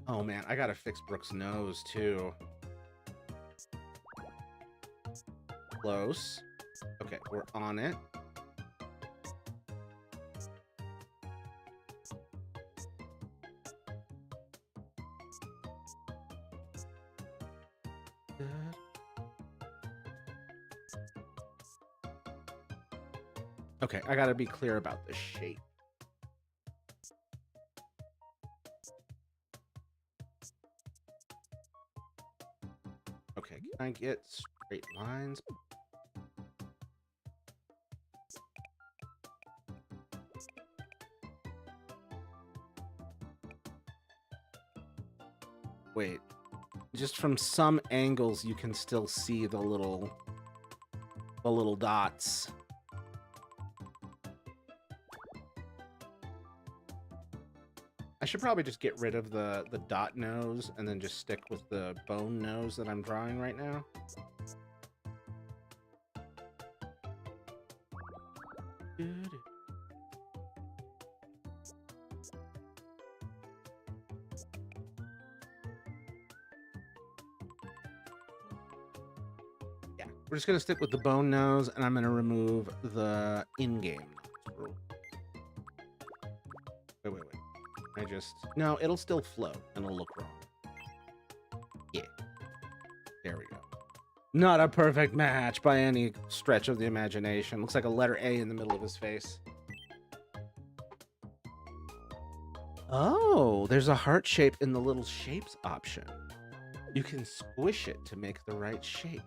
Oh man, I gotta fix Brooke's nose too. Close. Okay, we're on it. Okay, I gotta be clear about the shape. Okay, can I get straight lines? Wait, just from some angles you can still see the little dots. I should probably just get rid of the dot nose and then just stick with the bone nose that I'm drawing right now. Yeah, we're just gonna stick with the bone nose, and I'm gonna remove the in-game nose. Wait. No, it'll still float and it'll look wrong. Yeah. There we go. Not a perfect match by any stretch of the imagination. Looks like a letter A in the middle of his face. Oh, there's a heart shape in the little shapes option. You can squish it to make the right shape.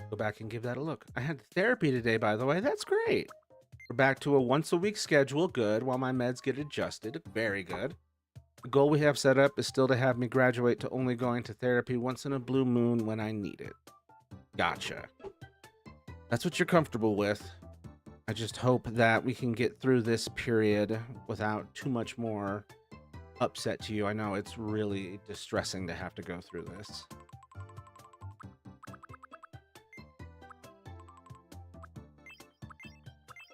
Go back and give that a look. I had therapy today, by the way. That's great. We're back to a once-a-week schedule. Good. While my meds get adjusted. Very good. The goal we have set up is still to have me graduate to only going to therapy once in a blue moon when I need it. Gotcha. That's what you're comfortable with. I just hope that we can get through this period without too much more upset to you. I know it's really distressing to have to go through this.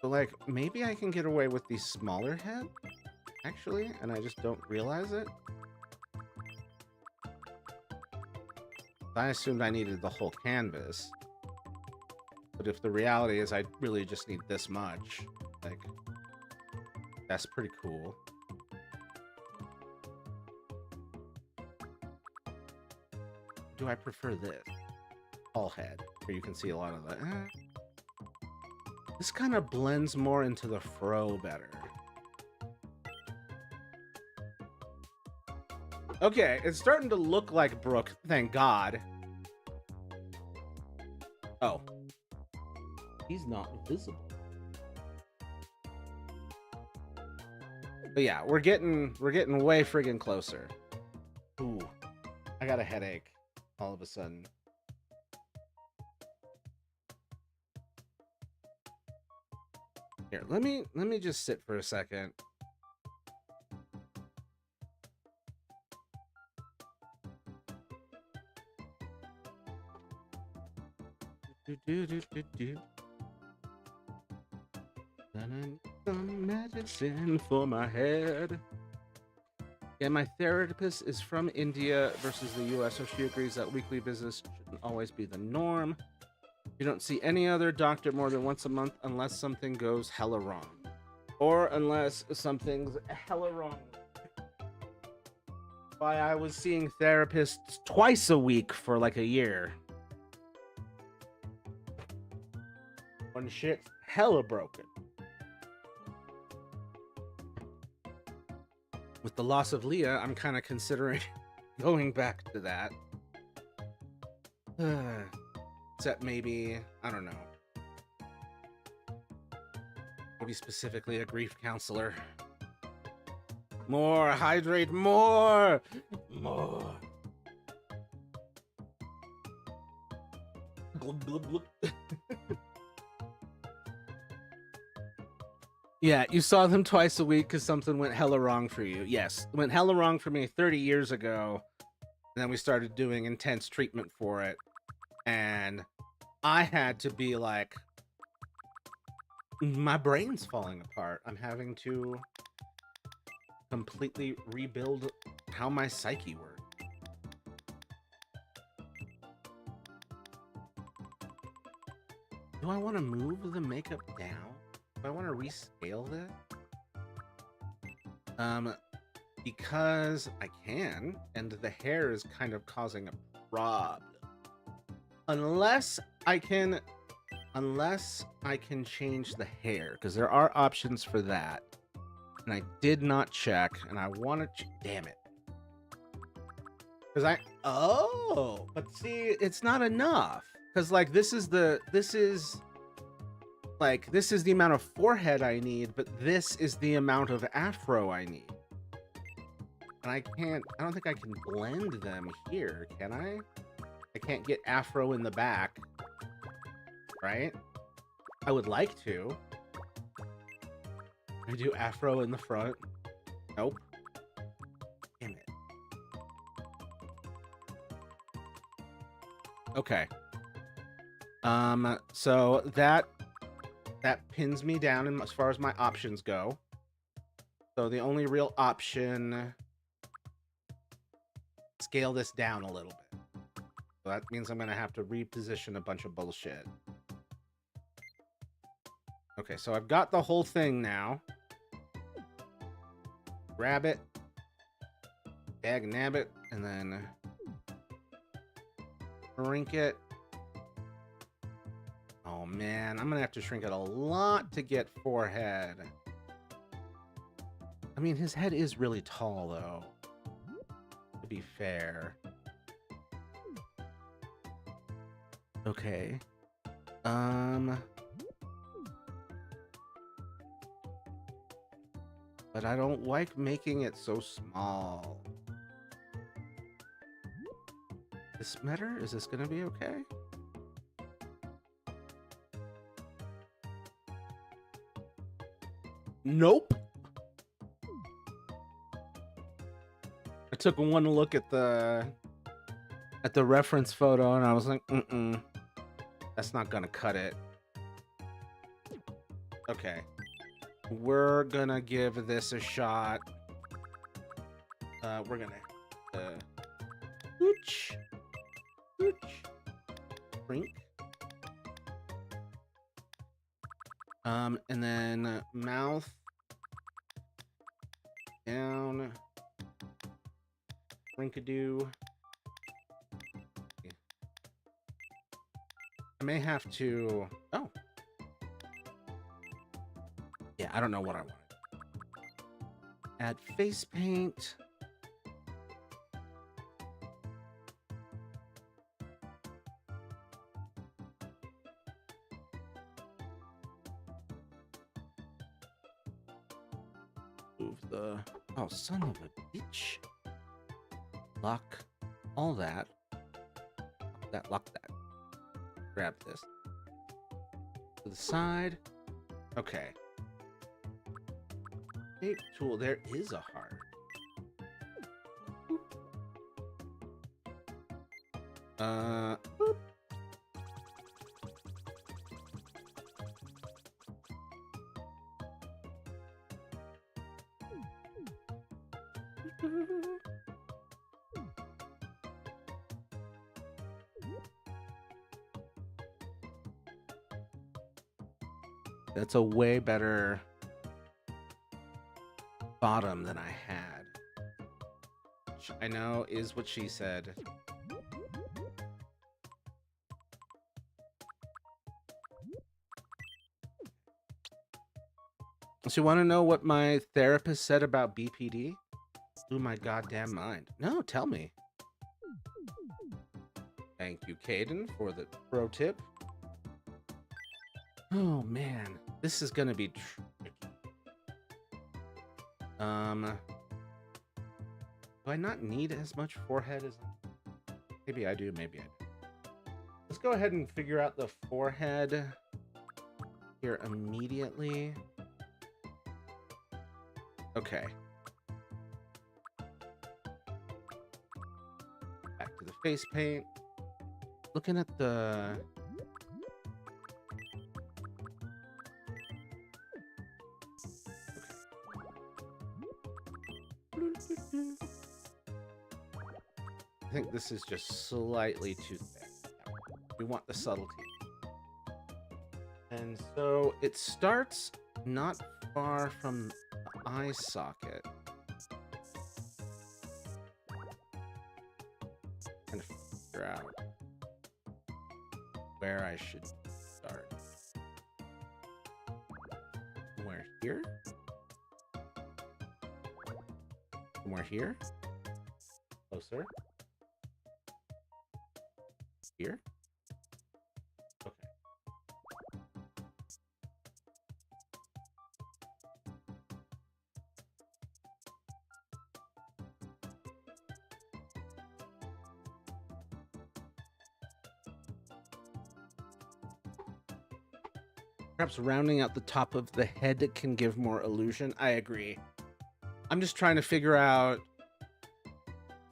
So, like, maybe I can get away with the smaller head, actually, and I just don't realize it. I assumed I needed the whole canvas. But if the reality is I really just need this much, like, that's pretty cool. Do I prefer this? All head, where you can see a lot of the... This kind of blends more into the fro better. Okay, it's starting to look like Brooke, thank God. Oh. He's not visible. But yeah, we're getting way friggin' closer. Ooh. I got a headache all of a sudden. Here, let me just sit for a second. Some medicine for my head. Yeah, my therapist is from India versus the US, so she agrees that weekly visits shouldn't always be the norm. You don't see any other doctor more than once a month unless something goes hella wrong. Or unless something's hella wrong. Why I was seeing therapists twice a week for like a year. When shit's hella broken. with the loss of Leah, I'm kind of considering going back to that. Except maybe, I don't know. Maybe specifically a grief counselor. More, hydrate more! More. Glug, glug, glug. Yeah, you saw them twice a week because something went hella wrong for you. Yes, it went hella wrong for me 30 years ago. And then we started doing intense treatment for it. And I had to be like, my brain's falling apart. I'm having to completely rebuild how my psyche works. Do I want to move the makeup down? Do I want to rescale this? Because I can, and the hair is kind of causing a problem. Unless I can change the hair, because there are options for that. And I did not check, and I want to, damn it. Because but see, it's not enough. Because like, this is the amount of forehead I need, but this is the amount of afro I need. And I don't think I can blend them here, can I? I can't get afro in the back, right? I would like to. Can I do afro in the front? Nope. Damn it. Okay. So that pins me down as far as my options go. So the only real option, scale this down a little bit. So that means I'm gonna have to reposition a bunch of bullshit. Okay, so I've got the whole thing now. Grab it, dag nab it, and then shrink it. Oh man, I'm gonna have to shrink it a lot to get forehead. I mean, his head is really tall though, to be fair. Okay. But I don't like making it so small. This matter? Is this gonna be okay? Nope. I took one look at the reference photo and I was like, that's not gonna cut it. Okay. We're gonna give this a shot. We're gonna ooch, shrink. And then mouth down, shrinkadoo. I may have to. Oh. Yeah, I don't know what I want. Add face paint. Move the... Oh, son of a bitch. Lock all that. Lock that. Grab this. To the side. Okay. Shape tool, there is a heart. Boop. That's a way better bottom than I had. Which I know is what she said. So you want to know what my therapist said about BPD? Blew my goddamn mind. No, tell me. Thank you, Caden, for the pro tip. Oh man, this is gonna be tricky. Do I not need as much forehead as... Maybe I do, maybe I do. Let's go ahead and figure out the forehead here immediately. Okay. Back to the face paint. Looking at the... I think this is just slightly too thick. We want the subtlety. And so it starts not far from the eye socket. Trying to figure out where I should start. Somewhere here? Somewhere here? Closer. Here? Okay. Perhaps rounding out the top of the head can give more illusion. I agree. I'm just trying to figure out,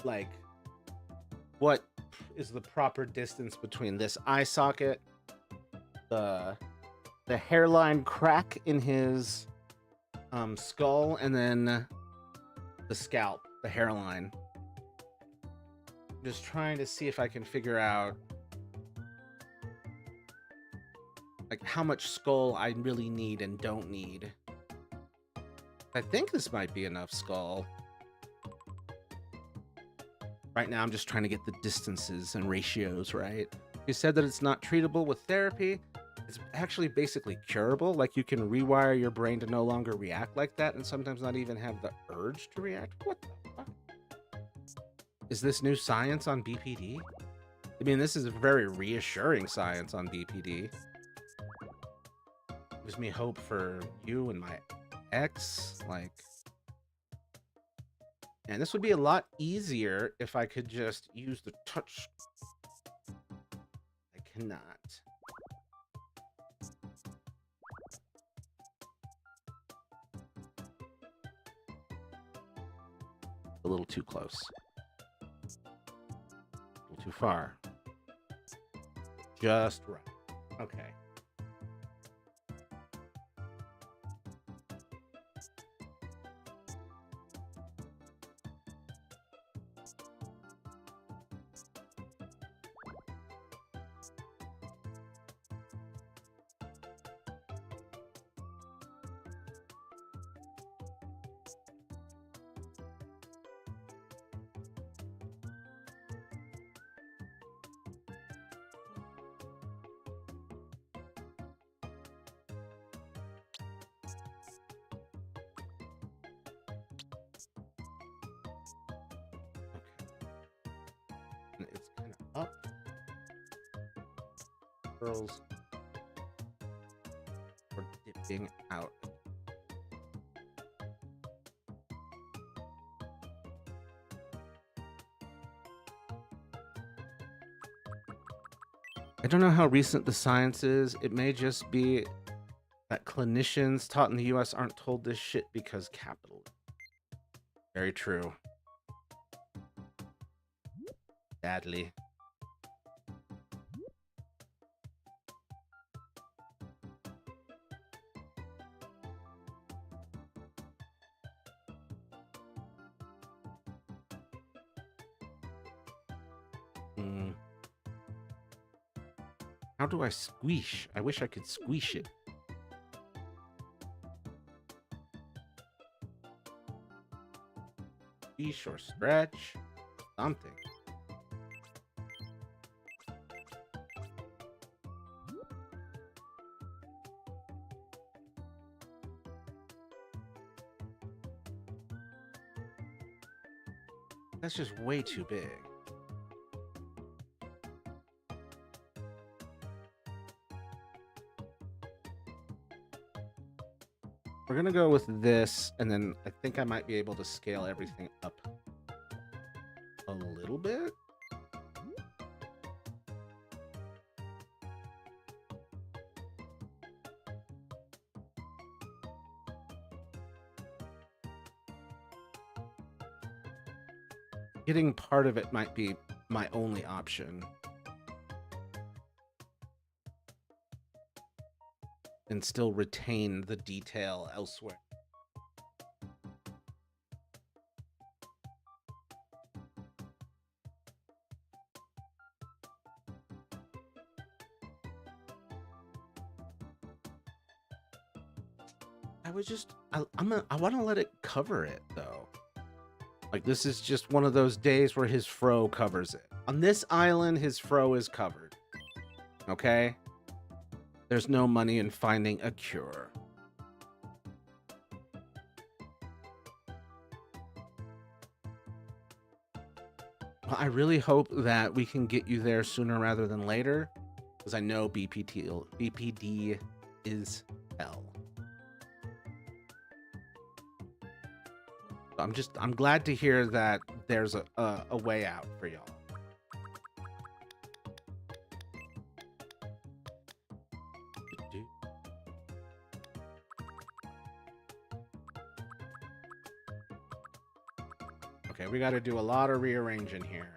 like, what is the proper distance between this eye socket, the hairline crack in his skull, and then the scalp, the hairline. I'm just trying to see if I can figure out, like, how much skull I really need and don't need. I think this might be enough skull. Right now, I'm just trying to get the distances and ratios right. You said that it's not treatable with therapy. It's actually basically curable. Like, you can rewire your brain to no longer react like that and sometimes not even have the urge to react. What the fuck? Is this new science on BPD? I mean, this is very reassuring science on BPD. Gives me hope for you and my ex. Like... And this would be a lot easier if I could just use the touch. I cannot. A little too close. A little too far. Just right. Okay. It's kind of up. Curls are dipping out. I don't know how recent the science is. It may just be that clinicians taught in the US aren't told this shit because capital. Very true. Sadly. How do I squish? I wish I could squish it. Squish or stretch. Something. That's just way too big. We're gonna go with this, and then I think I might be able to scale everything up a little bit. Getting part of it might be my only option. And still retain the detail elsewhere. I want to let it cover it though. Like this is just one of those days where his fro covers it. On this island, his fro is covered. Okay? There's no money in finding a cure. Well, I really hope that we can get you there sooner rather than later, because I know BPD is hell. I'm glad to hear that there's a way out for y'all. Okay, we got to do a lot of rearranging here.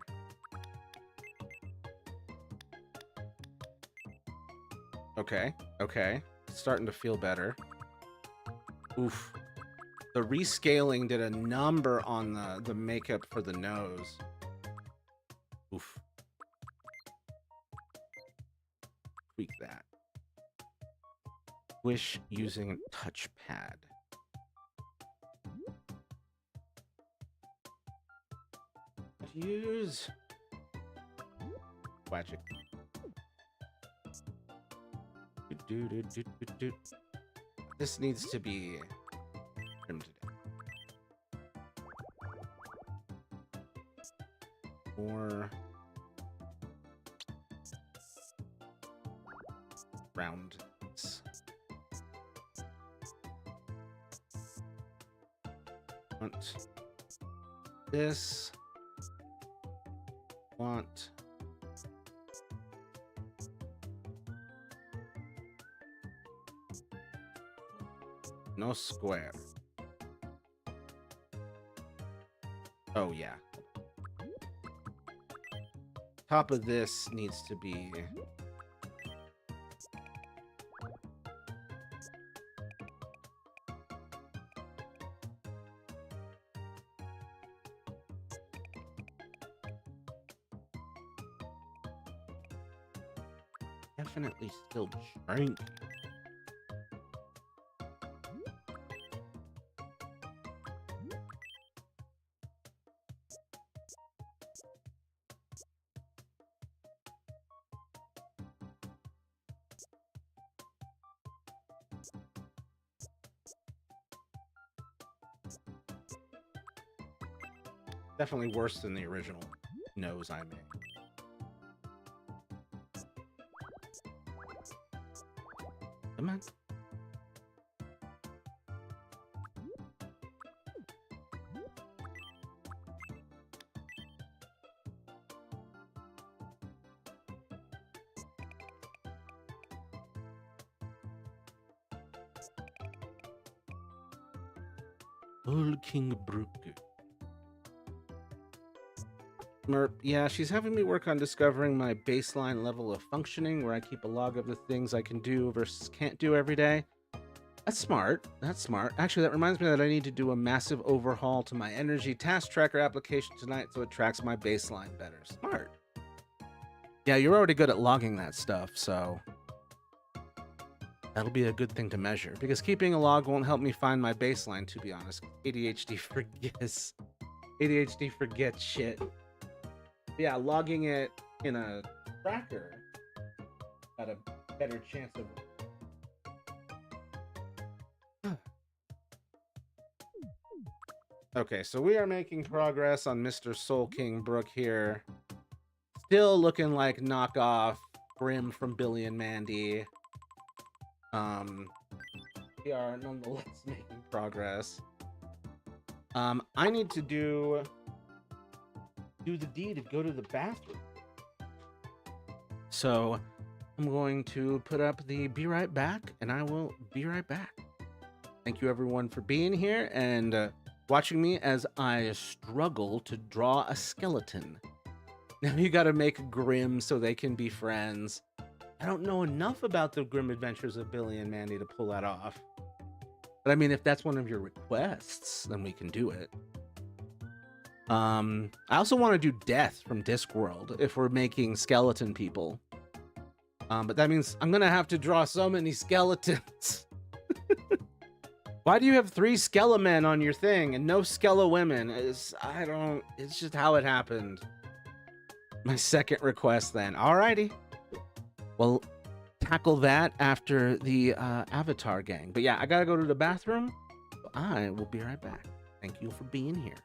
Okay, okay. It's starting to feel better. Oof. The rescaling did a number on the makeup for the nose. Oof. Tweak that. Wish using a touchpad. Use Magic. This needs to be trimmed down. More round. Want this. Want no square. Oh yeah. Top of this needs to be definitely still drink. Definitely worse than the original nose I made. Come on. Old King Brook. Merp, yeah, she's having me work on discovering my baseline level of functioning, where I keep a log of the things I can do versus can't do every day. That's smart. That's smart. Actually, that reminds me that I need to do a massive overhaul to my energy task tracker application tonight so it tracks my baseline better. Smart. Yeah, you're already good at logging that stuff, so that'll be a good thing to measure, because keeping a log won't help me find my baseline, to be honest. ADHD forgets shit. Yeah, logging it in a tracker got a better chance of... Okay, so we are making progress on Mr. Soul King Brook here. Still looking like knockoff Grim from Billy and Mandy. We are nonetheless making progress. I need to do the deed and go to the bathroom. So I'm going to put up the be right back, and I will be right back. Thank you everyone for being here and watching me as I struggle to draw a skeleton. Now you gotta make Grim so they can be friends. I don't know enough about the Grim Adventures of Billy and Mandy to pull that off. But I mean, if that's one of your requests, then we can do it. I also want to do Death from Discworld if we're making skeleton people. But that means I'm gonna have to draw so many skeletons. Why do you have 3 Skelemen on your thing and no Skelewomen? It's just how it happened. My second request then. Alrighty. Well, tackle that after the Avatar gang. But yeah, I gotta go to the bathroom. So I will be right back. Thank you for being here.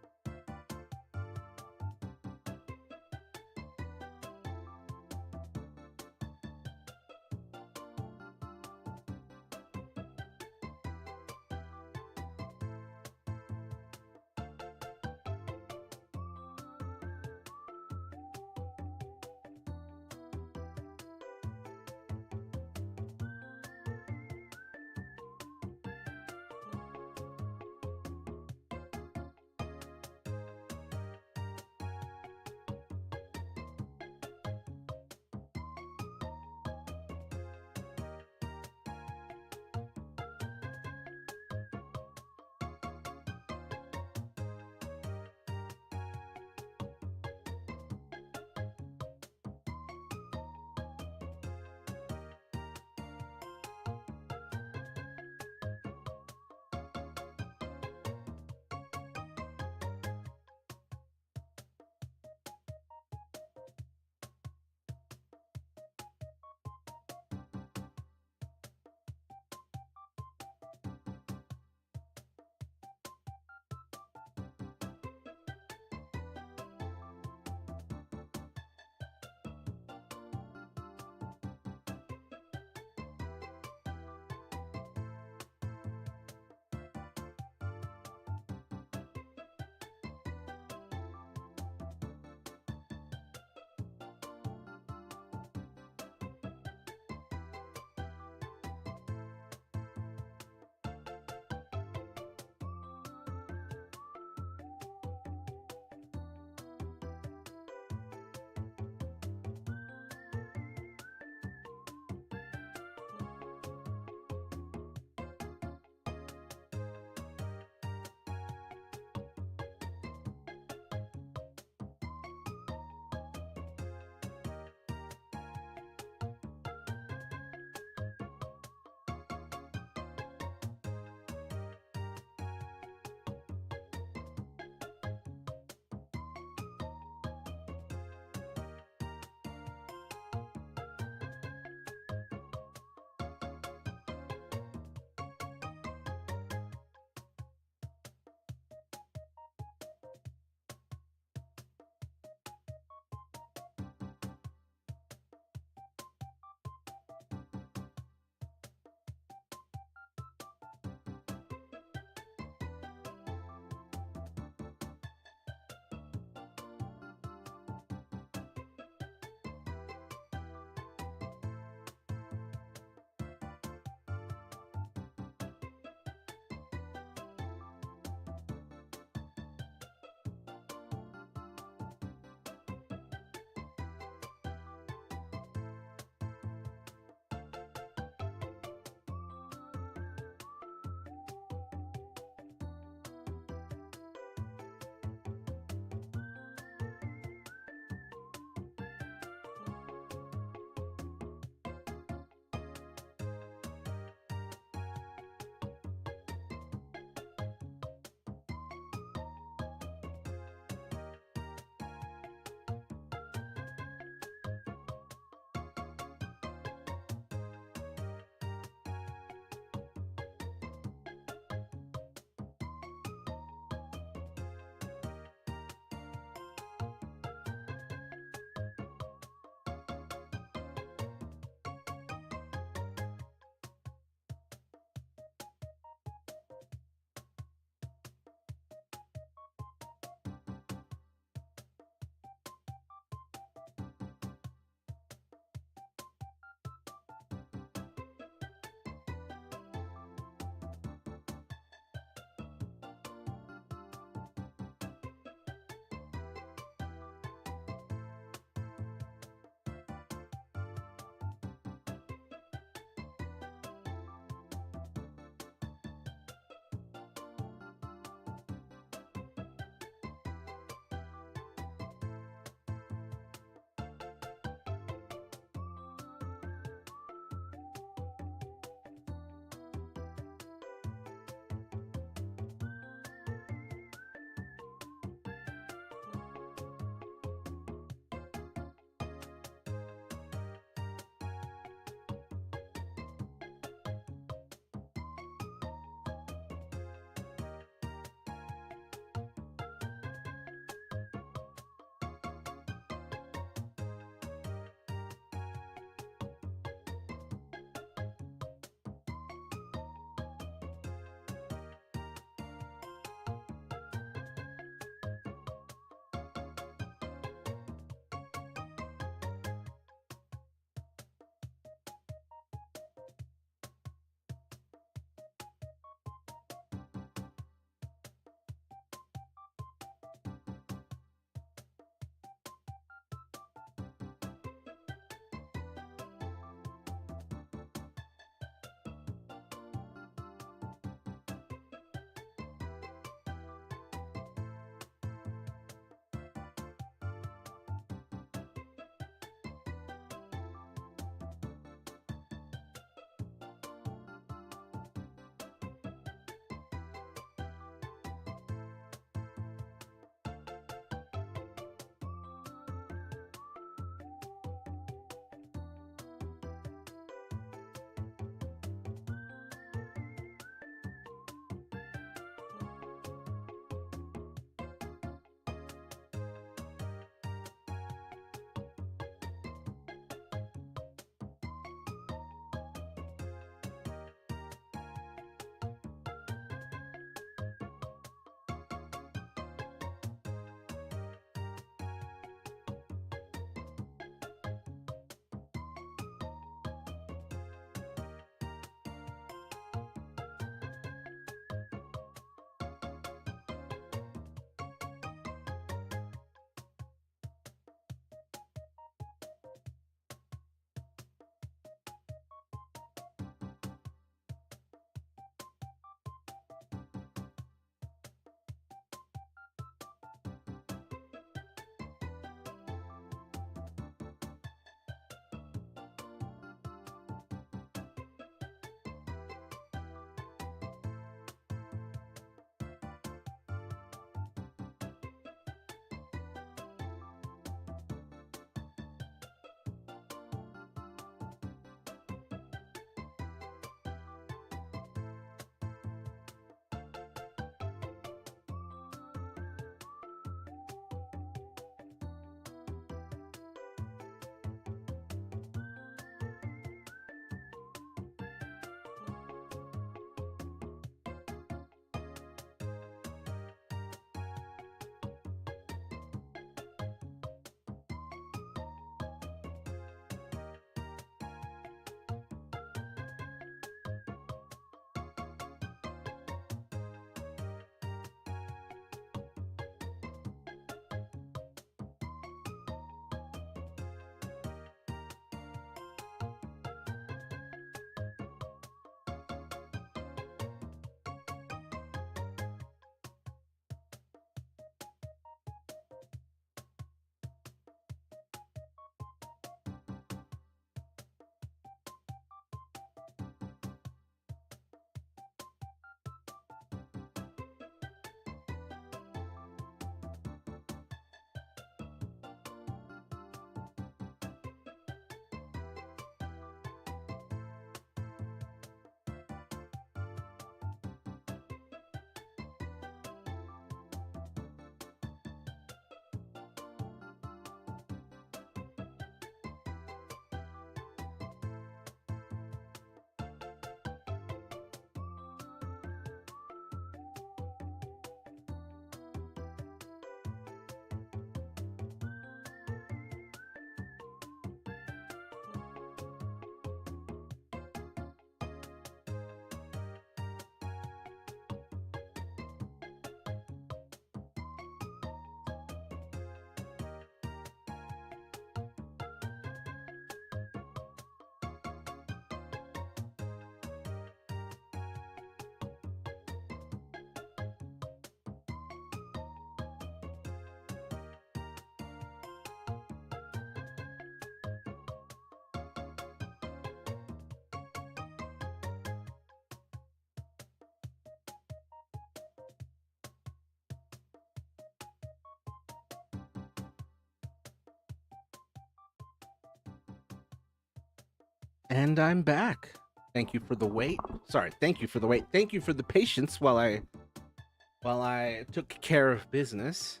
And I'm back. Thank you for the wait. Sorry, thank you for the wait. Thank you for the patience while I took care of business.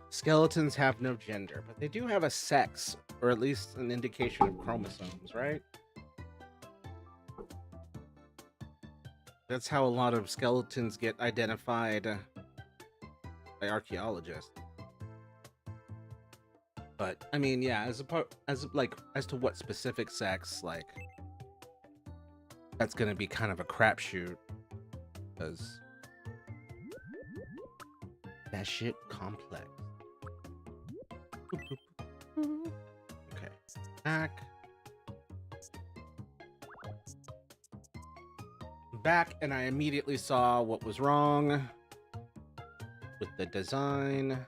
Skeletons have no gender, but they do have a sex, or at least an indication of chromosomes, right? That's how a lot of skeletons get identified by archaeologists. But I mean, yeah, as to what specific sex, like that's gonna be kind of a crapshoot, because that shit complex. Okay, back, and I immediately saw what was wrong with the design.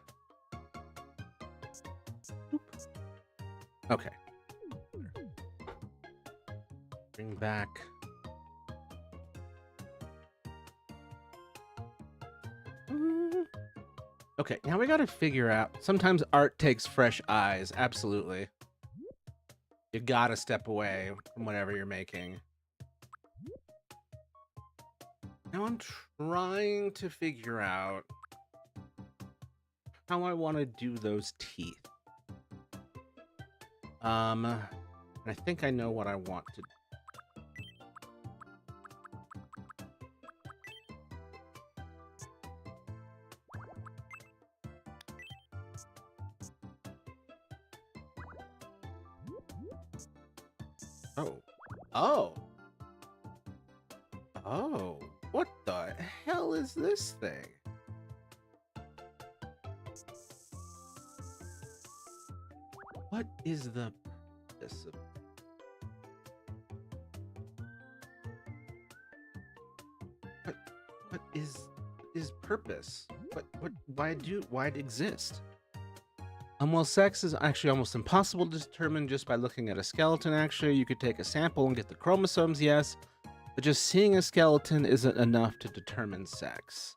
Okay. Bring back. Okay, now we gotta figure out. Sometimes art takes fresh eyes. Absolutely. You gotta step away from whatever you're making. Now I'm trying to figure out how I want to do those teeth. I think I know what I want to do. Oh, what the hell is this thing? What is the purpose of what is purpose? Why'd it exist? Well, sex is actually almost impossible to determine just by looking at a skeleton. Actually, you could take a sample and get the chromosomes, yes, but just seeing a skeleton isn't enough to determine sex.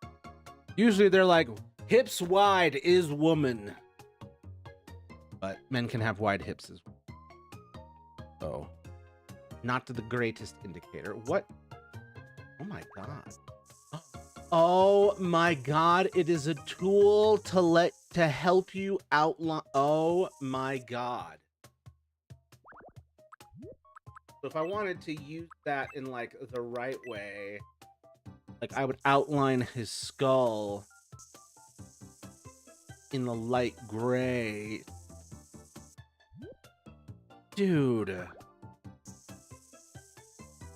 Usually they're like, hips wide is woman. But men can have wide hips as well. So, not the greatest indicator. What? Oh my god. Oh my god, it is a tool to help you outline. Oh my god. So if I wanted to use that in like the right way, like I would outline his skull in the light gray. Dude.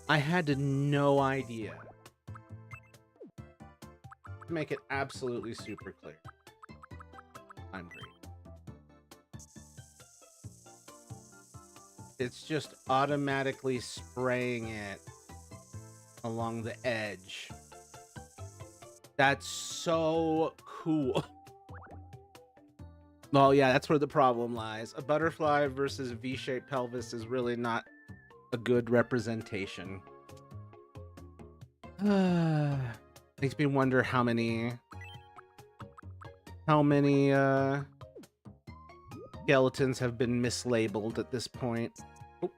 I had no idea. To make it absolutely super clear. I'm great. It's just automatically spraying it along the edge. That's so cool. Well, yeah, that's where the problem lies. A butterfly versus V-shaped pelvis is really not a good representation. Makes me wonder how many skeletons have been mislabeled at this point. Oh.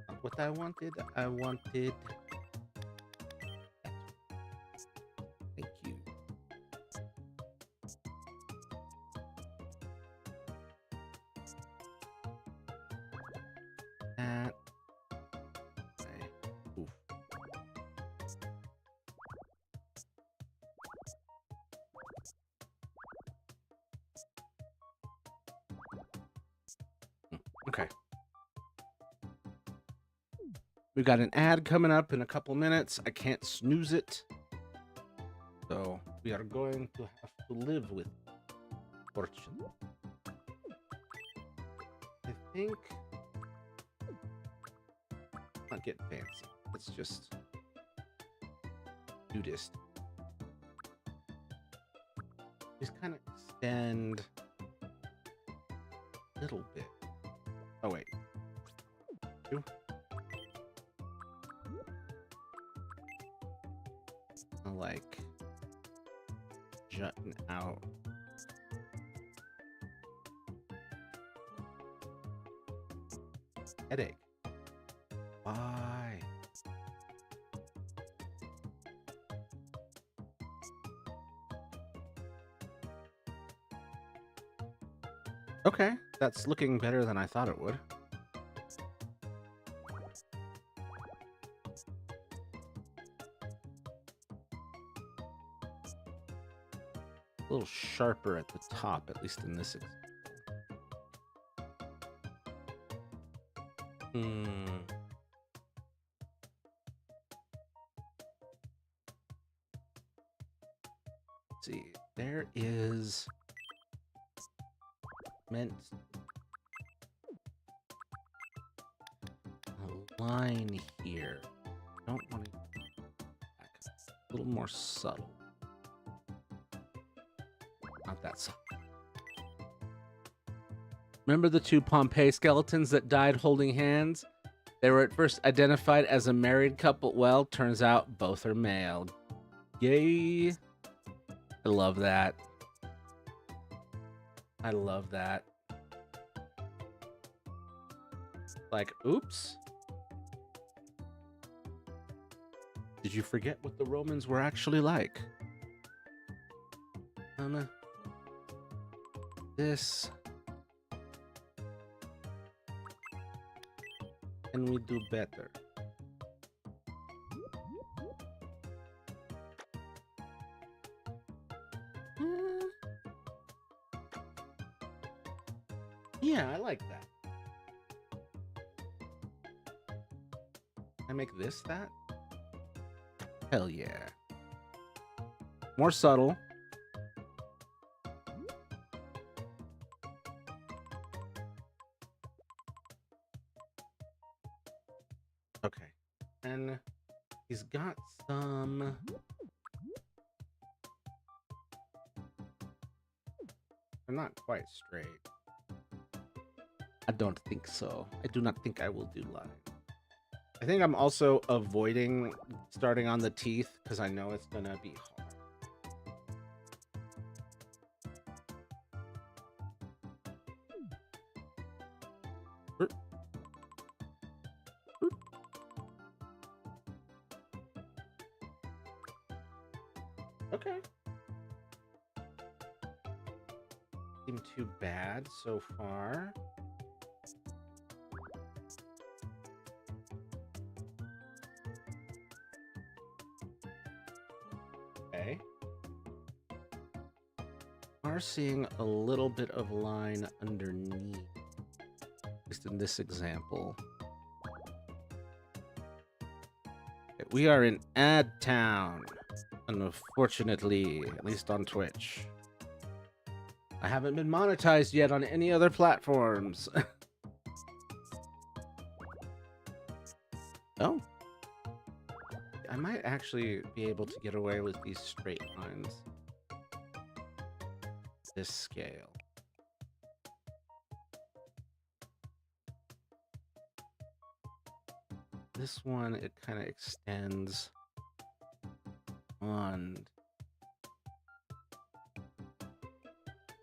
Not what I wanted. I wanted. Thank you. That. Okay. Oof. Okay. We've got an ad coming up in a couple minutes. I can't snooze it. So we are going to have to live with it, fortunately. I think... Not get fancy. Let's just... nudist. Just kind of extend... a little bit. Oh, wait. Two. Like jutting out. Headache. Why? Okay, that's looking better than I thought it would. A little sharper at the top, at least in this example. Let's see, there is meant a line here. Don't want to a little more subtle. Not that subtle. Remember the two Pompeii skeletons that died holding hands? They were at first identified as a married couple. Well, turns out both are male. Yay. I love that. I love that. Like, oops. Did you forget what the Romans were actually like? This. Can we do better? Yeah, I like that. I make this that? Hell yeah. More subtle. Okay. And he's got some... They're not quite straight. I don't think so. I do not think I will do line. I think I'm also avoiding starting on the teeth because I know it's gonna be hard. Okay. Seem too bad so far. Okay. Are seeing a little bit of line underneath, at least in this example. Okay, we are in Ad Town, unfortunately, at least on Twitch. I haven't been monetized yet on any other platforms. Oh. I might actually be able to get away with these straight lines. This scale. This one, it kind of extends on.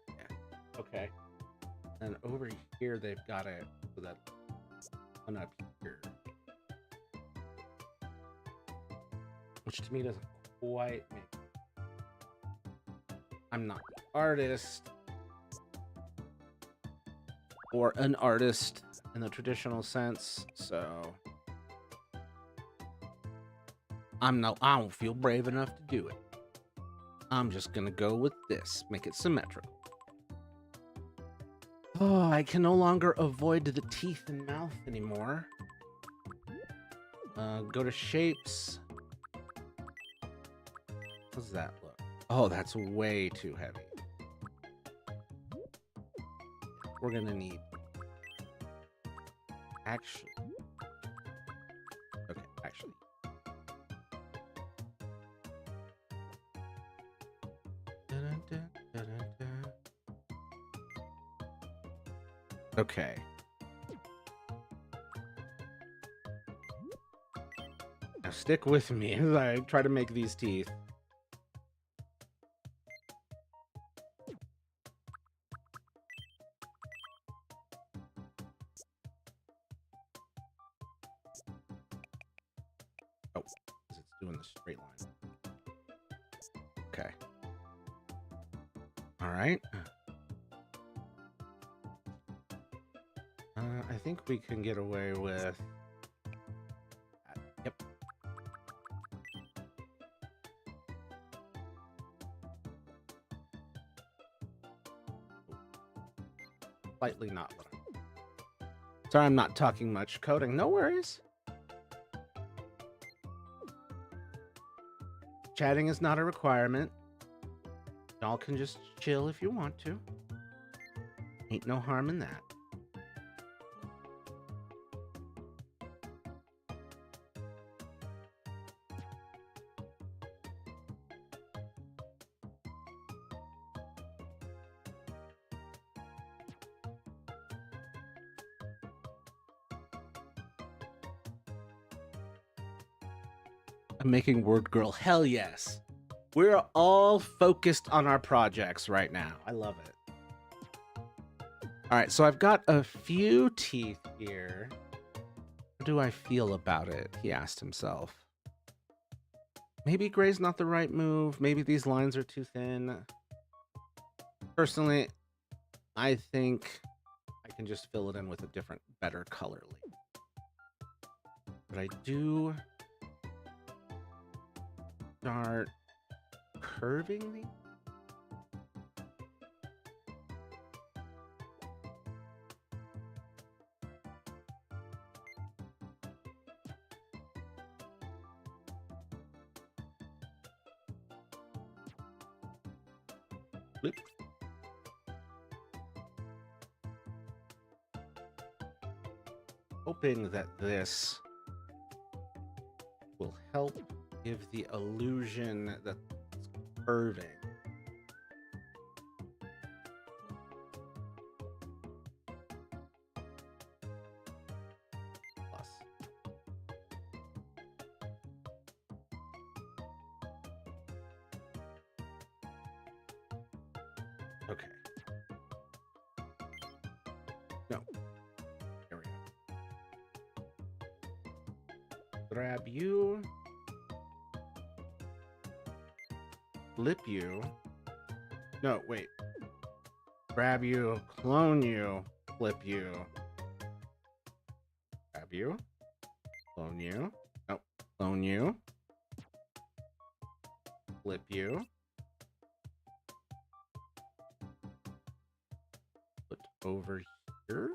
Yeah. Okay. And over here, they've got it so that one up here. Which to me doesn't quite make. I'm not the artist or an artist in the traditional sense, so I don't feel brave enough to do it. I'm just gonna go with this, make it symmetrical. Oh, I can no longer avoid the teeth and mouth anymore. Go to shapes. How's that look? Oh, that's way too heavy. We're gonna need... Actually... Okay, actually. Okay. Now stick with me as I try to make these teeth. doing the straight line. Okay. All right. I think we can get away with... Yep. Slightly not what I'm... Sorry, I'm not talking much coding. No worries. Chatting is not a requirement. Y'all can just chill if you want to. Ain't no harm in that. I'm making Word Girl. Hell yes. We're all focused on our projects right now. I love it. All right, so I've got a few teeth here. How do I feel about it? He asked himself. Maybe gray's not the right move. Maybe these lines are too thin. Personally, I think I can just fill it in with a different, better color. But I do start curving these. Bloop. Hoping that this will help give the illusion that it's curving. Plus. Okay. No. There we go. Grab you. Flip you. No, wait. Grab you, clone you, flip you. Grab you. Clone you. Nope. Clone you. Flip you. Put over here.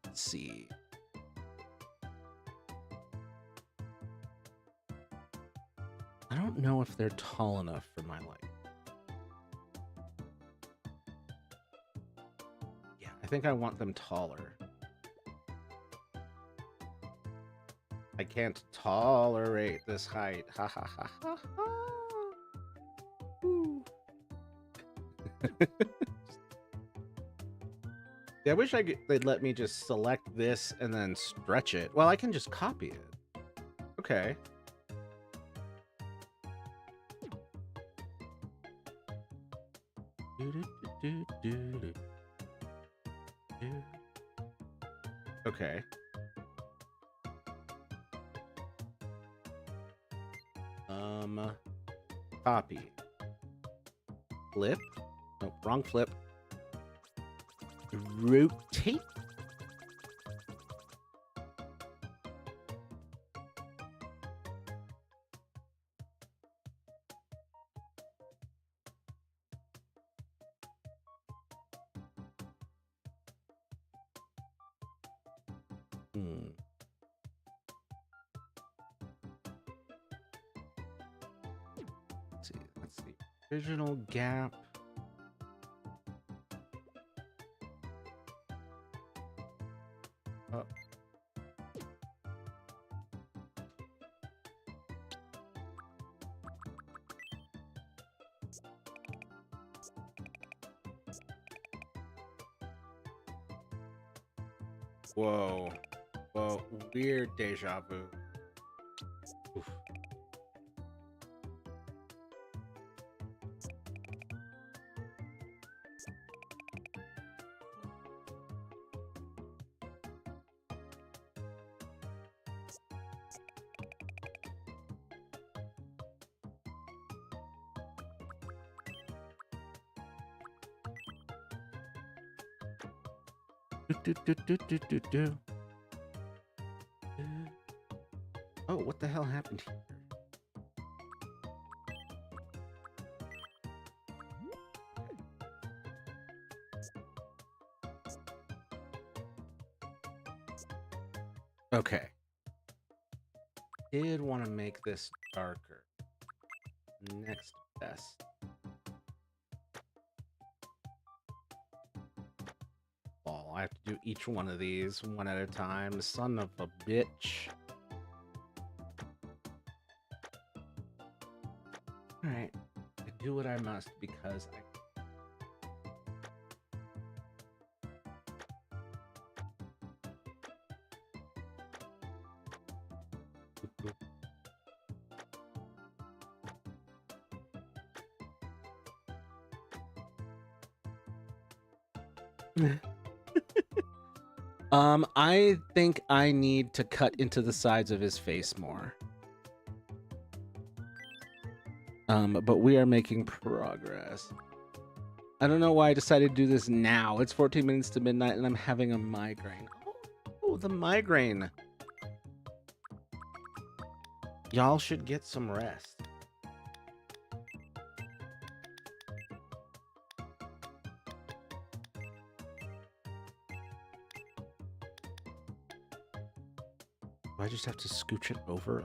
Let's see. I don't know if they're tall enough for my liking. Yeah, I think I want them taller. I can't tolerate this height. Ha ha ha ha ha. Woo. Yeah, I wish they'd let me just select this and then stretch it. Well, I can just copy it. Okay. Okay. Copy. Flip. Nope, wrong flip. Rotate. Let's see. Original gap. Up. Whoa. Whoa. Weird deja vu. Oof. Do, do, do, do, do, do. Oh, what the hell happened here? Okay. Did want to make this darker. Next best. Oh, I have to do each one of these one at a time. Son of a bitch. Alright. I do what I must because I... I think I need to cut into the sides of his face more. But we are making progress. I don't know why I decided to do this now. It's 14 minutes to midnight and I'm having a migraine. Oh, the migraine. Y'all should get some rest. Do I just have to scooch it over?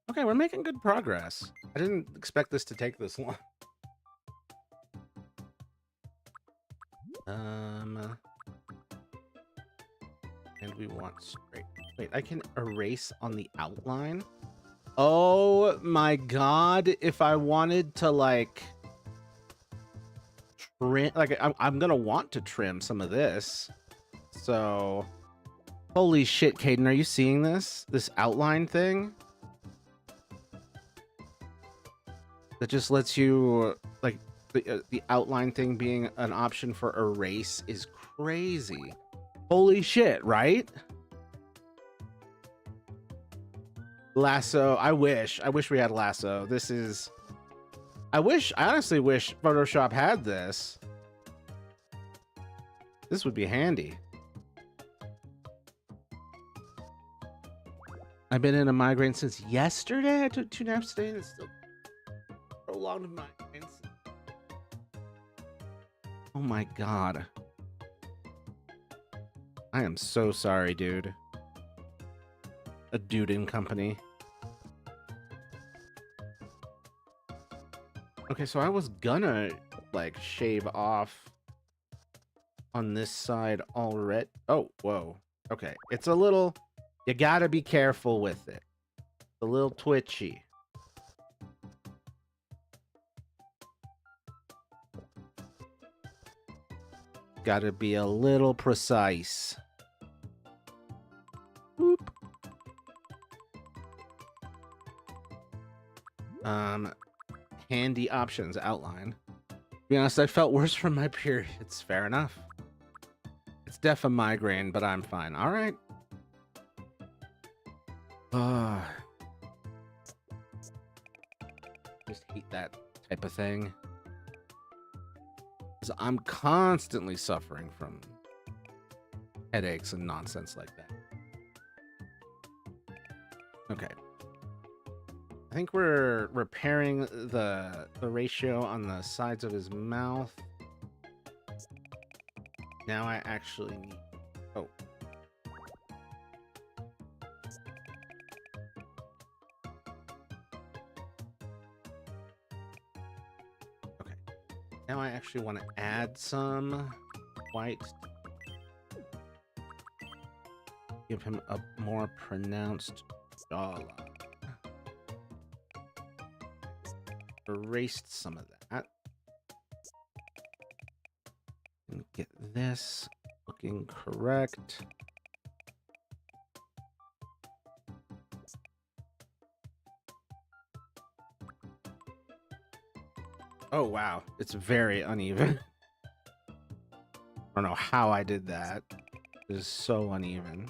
Okay, we're making good progress. I didn't expect this to take this long. And we want straight. Wait, I can erase on the outline? Oh my god, if I wanted to like trim, like I'm gonna want to trim some of this. So, holy shit, Caden, are you seeing this? This outline thing? That just lets you, like, the outline thing being an option for erase is crazy. Holy shit, right? Lasso, I wish we had lasso. This is, I honestly wish Photoshop had this. This would be handy. I've been in a migraine since yesterday. I took 2 naps today and it's still prolonged migraines. Oh my god. I am so sorry, dude. A dude in company. Okay, so I was gonna like shave off on this side already. Oh, whoa. Okay, it's a little, you gotta be careful with it. It's a little twitchy. Gotta be a little precise. Boop. Handy options outline. To be honest, I felt worse from my periods. Fair enough. It's def a migraine, but I'm fine. All right. Just hate that type of thing. 'Cause I'm constantly suffering from headaches and nonsense like that. Okay. I think we're repairing the ratio on the sides of his mouth. Now I actually need... Oh. Okay. Now I actually want to add some white. Give him a more pronounced jawline. Erased some of that. And get this looking correct. Oh wow, it's very uneven. I don't know how I did that. It is so uneven.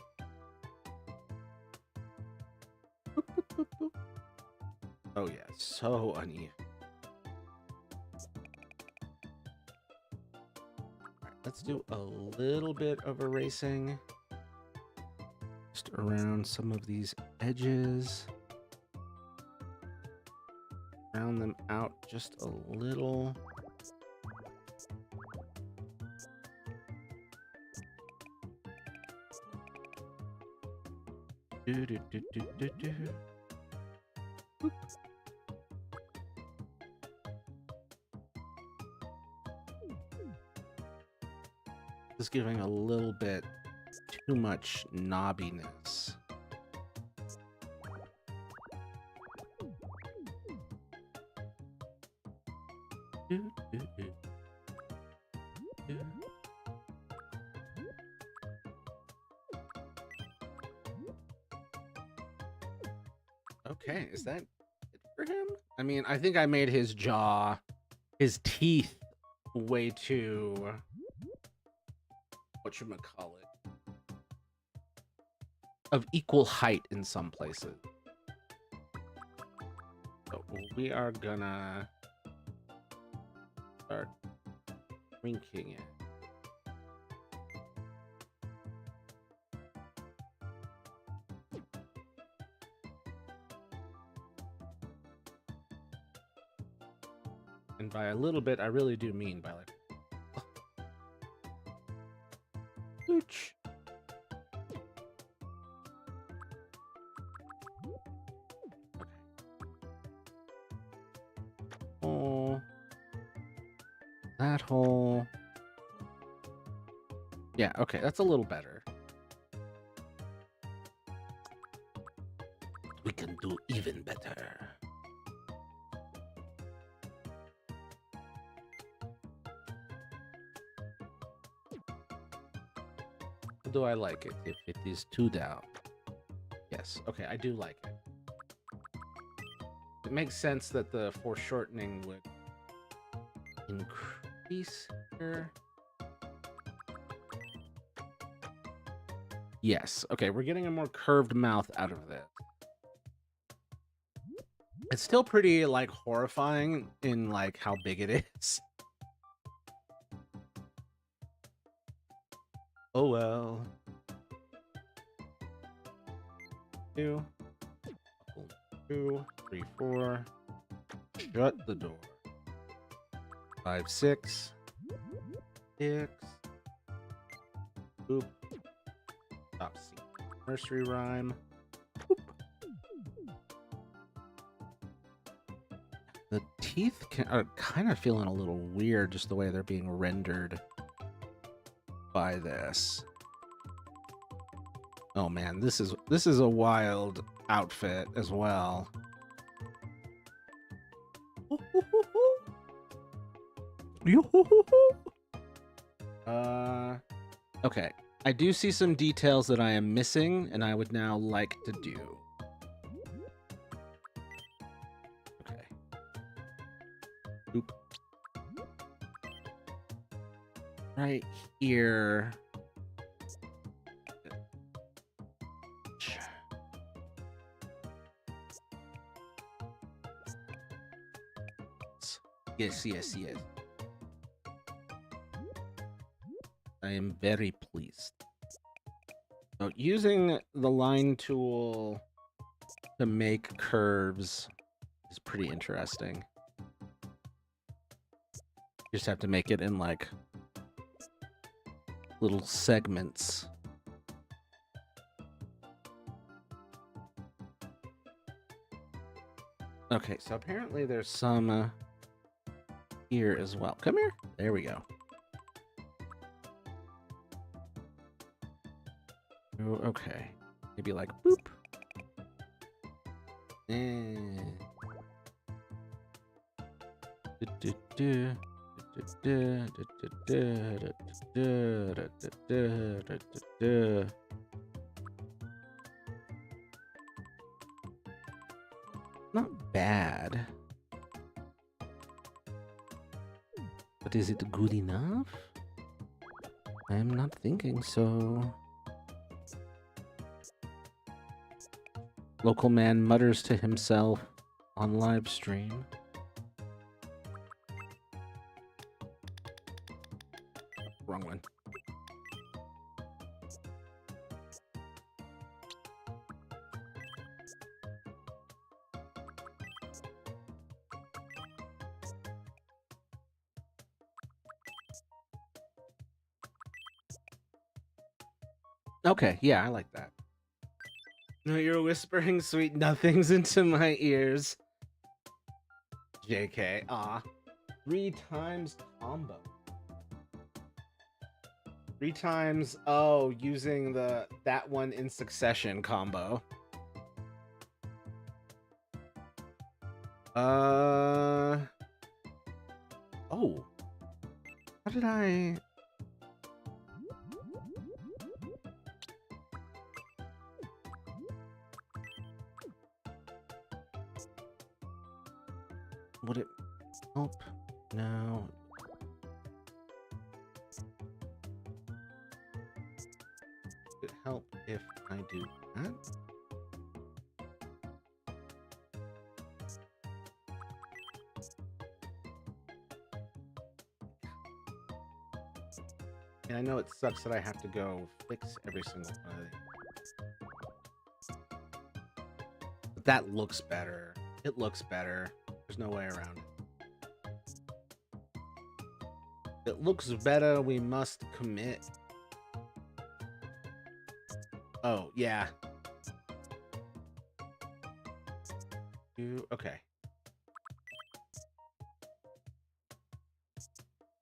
Oh yeah, so uneven. Alright, let's do a little bit of erasing. Just around some of these edges. Round them out just a little. Do, do, do, do, do, do. Boop. Just giving a little bit too much knobbiness. Do, do, do. Do. Okay, is that it for him? I mean, I think I made his jaw, his teeth way too, whatchamacallit, of equal height in some places. So we are gonna start shrinking it. And by a little bit, I really do mean by like, ooch. Okay. Oh, that hole. Yeah, okay, that's a little better. We can do even better. Do I like it if it is too down? Yes. Okay, I do like it. It makes sense that the foreshortening would increase here. Yes. Okay, we're getting a more curved mouth out of this. It's still pretty like horrifying in like how big it is. Oh well. 2, 2, 3, 4. Shut the door. 5, 6. 6. Boop. Stop scene. Nursery rhyme. Boop. The teeth are kind of feeling a little weird, just the way they're being rendered by this. Oh man, this is a wild outfit as well. Okay. I do see some details that I am missing, and I would now like to do. Okay. Oop. Right here. Yes, yes, yes. I am very pleased. So using the line tool to make curves is pretty interesting. You just have to make it in like little segments. Okay, so apparently there's some here as well. Come here. There we go. Oh, okay. Maybe like boop. Not bad. But is it good enough? I am not thinking so. Local man mutters to himself on live stream. Wrong one. Okay, yeah, I like that. No, you're whispering sweet nothings into my ears. JK, 3 times combo. 3 times, oh, using that one in succession combo. Oh. How did I... Would it help? No. Would it help if I do that? And I know it sucks that I have to go fix every single one of these. But that looks better. It looks better. There's no way around it. It looks better. We must commit. Oh, yeah. Okay.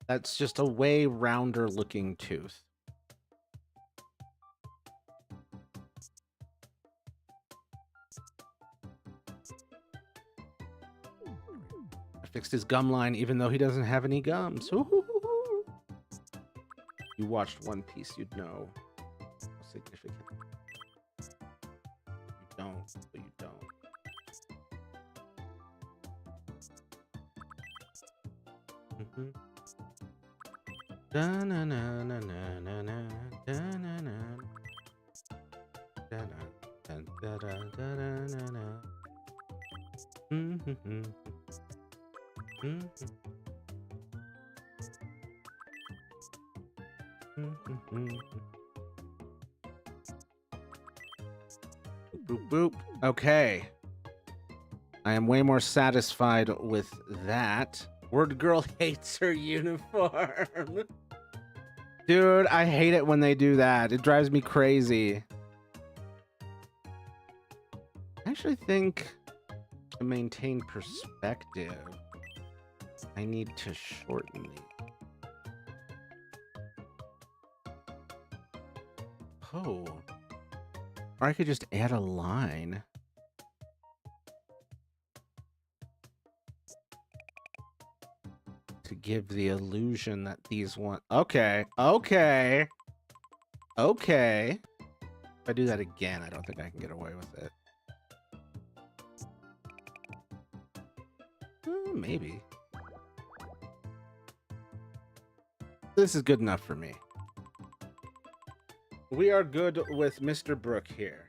That's just a way rounder looking tooth. I fixed his gum line even though he doesn't have any gums. Ooh. You watched One Piece, you'd know how significant. You don't, but you don't. Mm-hmm. Da-na-na-na-na-na-na, da-na-na. Da-na-da-da-da-da-da-na. Mm-hmm. Mm-hmm. Mm-hmm. Boop, boop. Okay. I am way more satisfied with that. Word Girl hates her uniform. Dude, I hate it when they do that. It drives me crazy. I actually think to maintain perspective, I need to shorten these. Oh. Or I could just add a line. To give the illusion that these want... Okay. Okay. Okay. If I do that again, I don't think I can get away with it. Maybe. This is good enough for me. We are good with Mr. Brook here.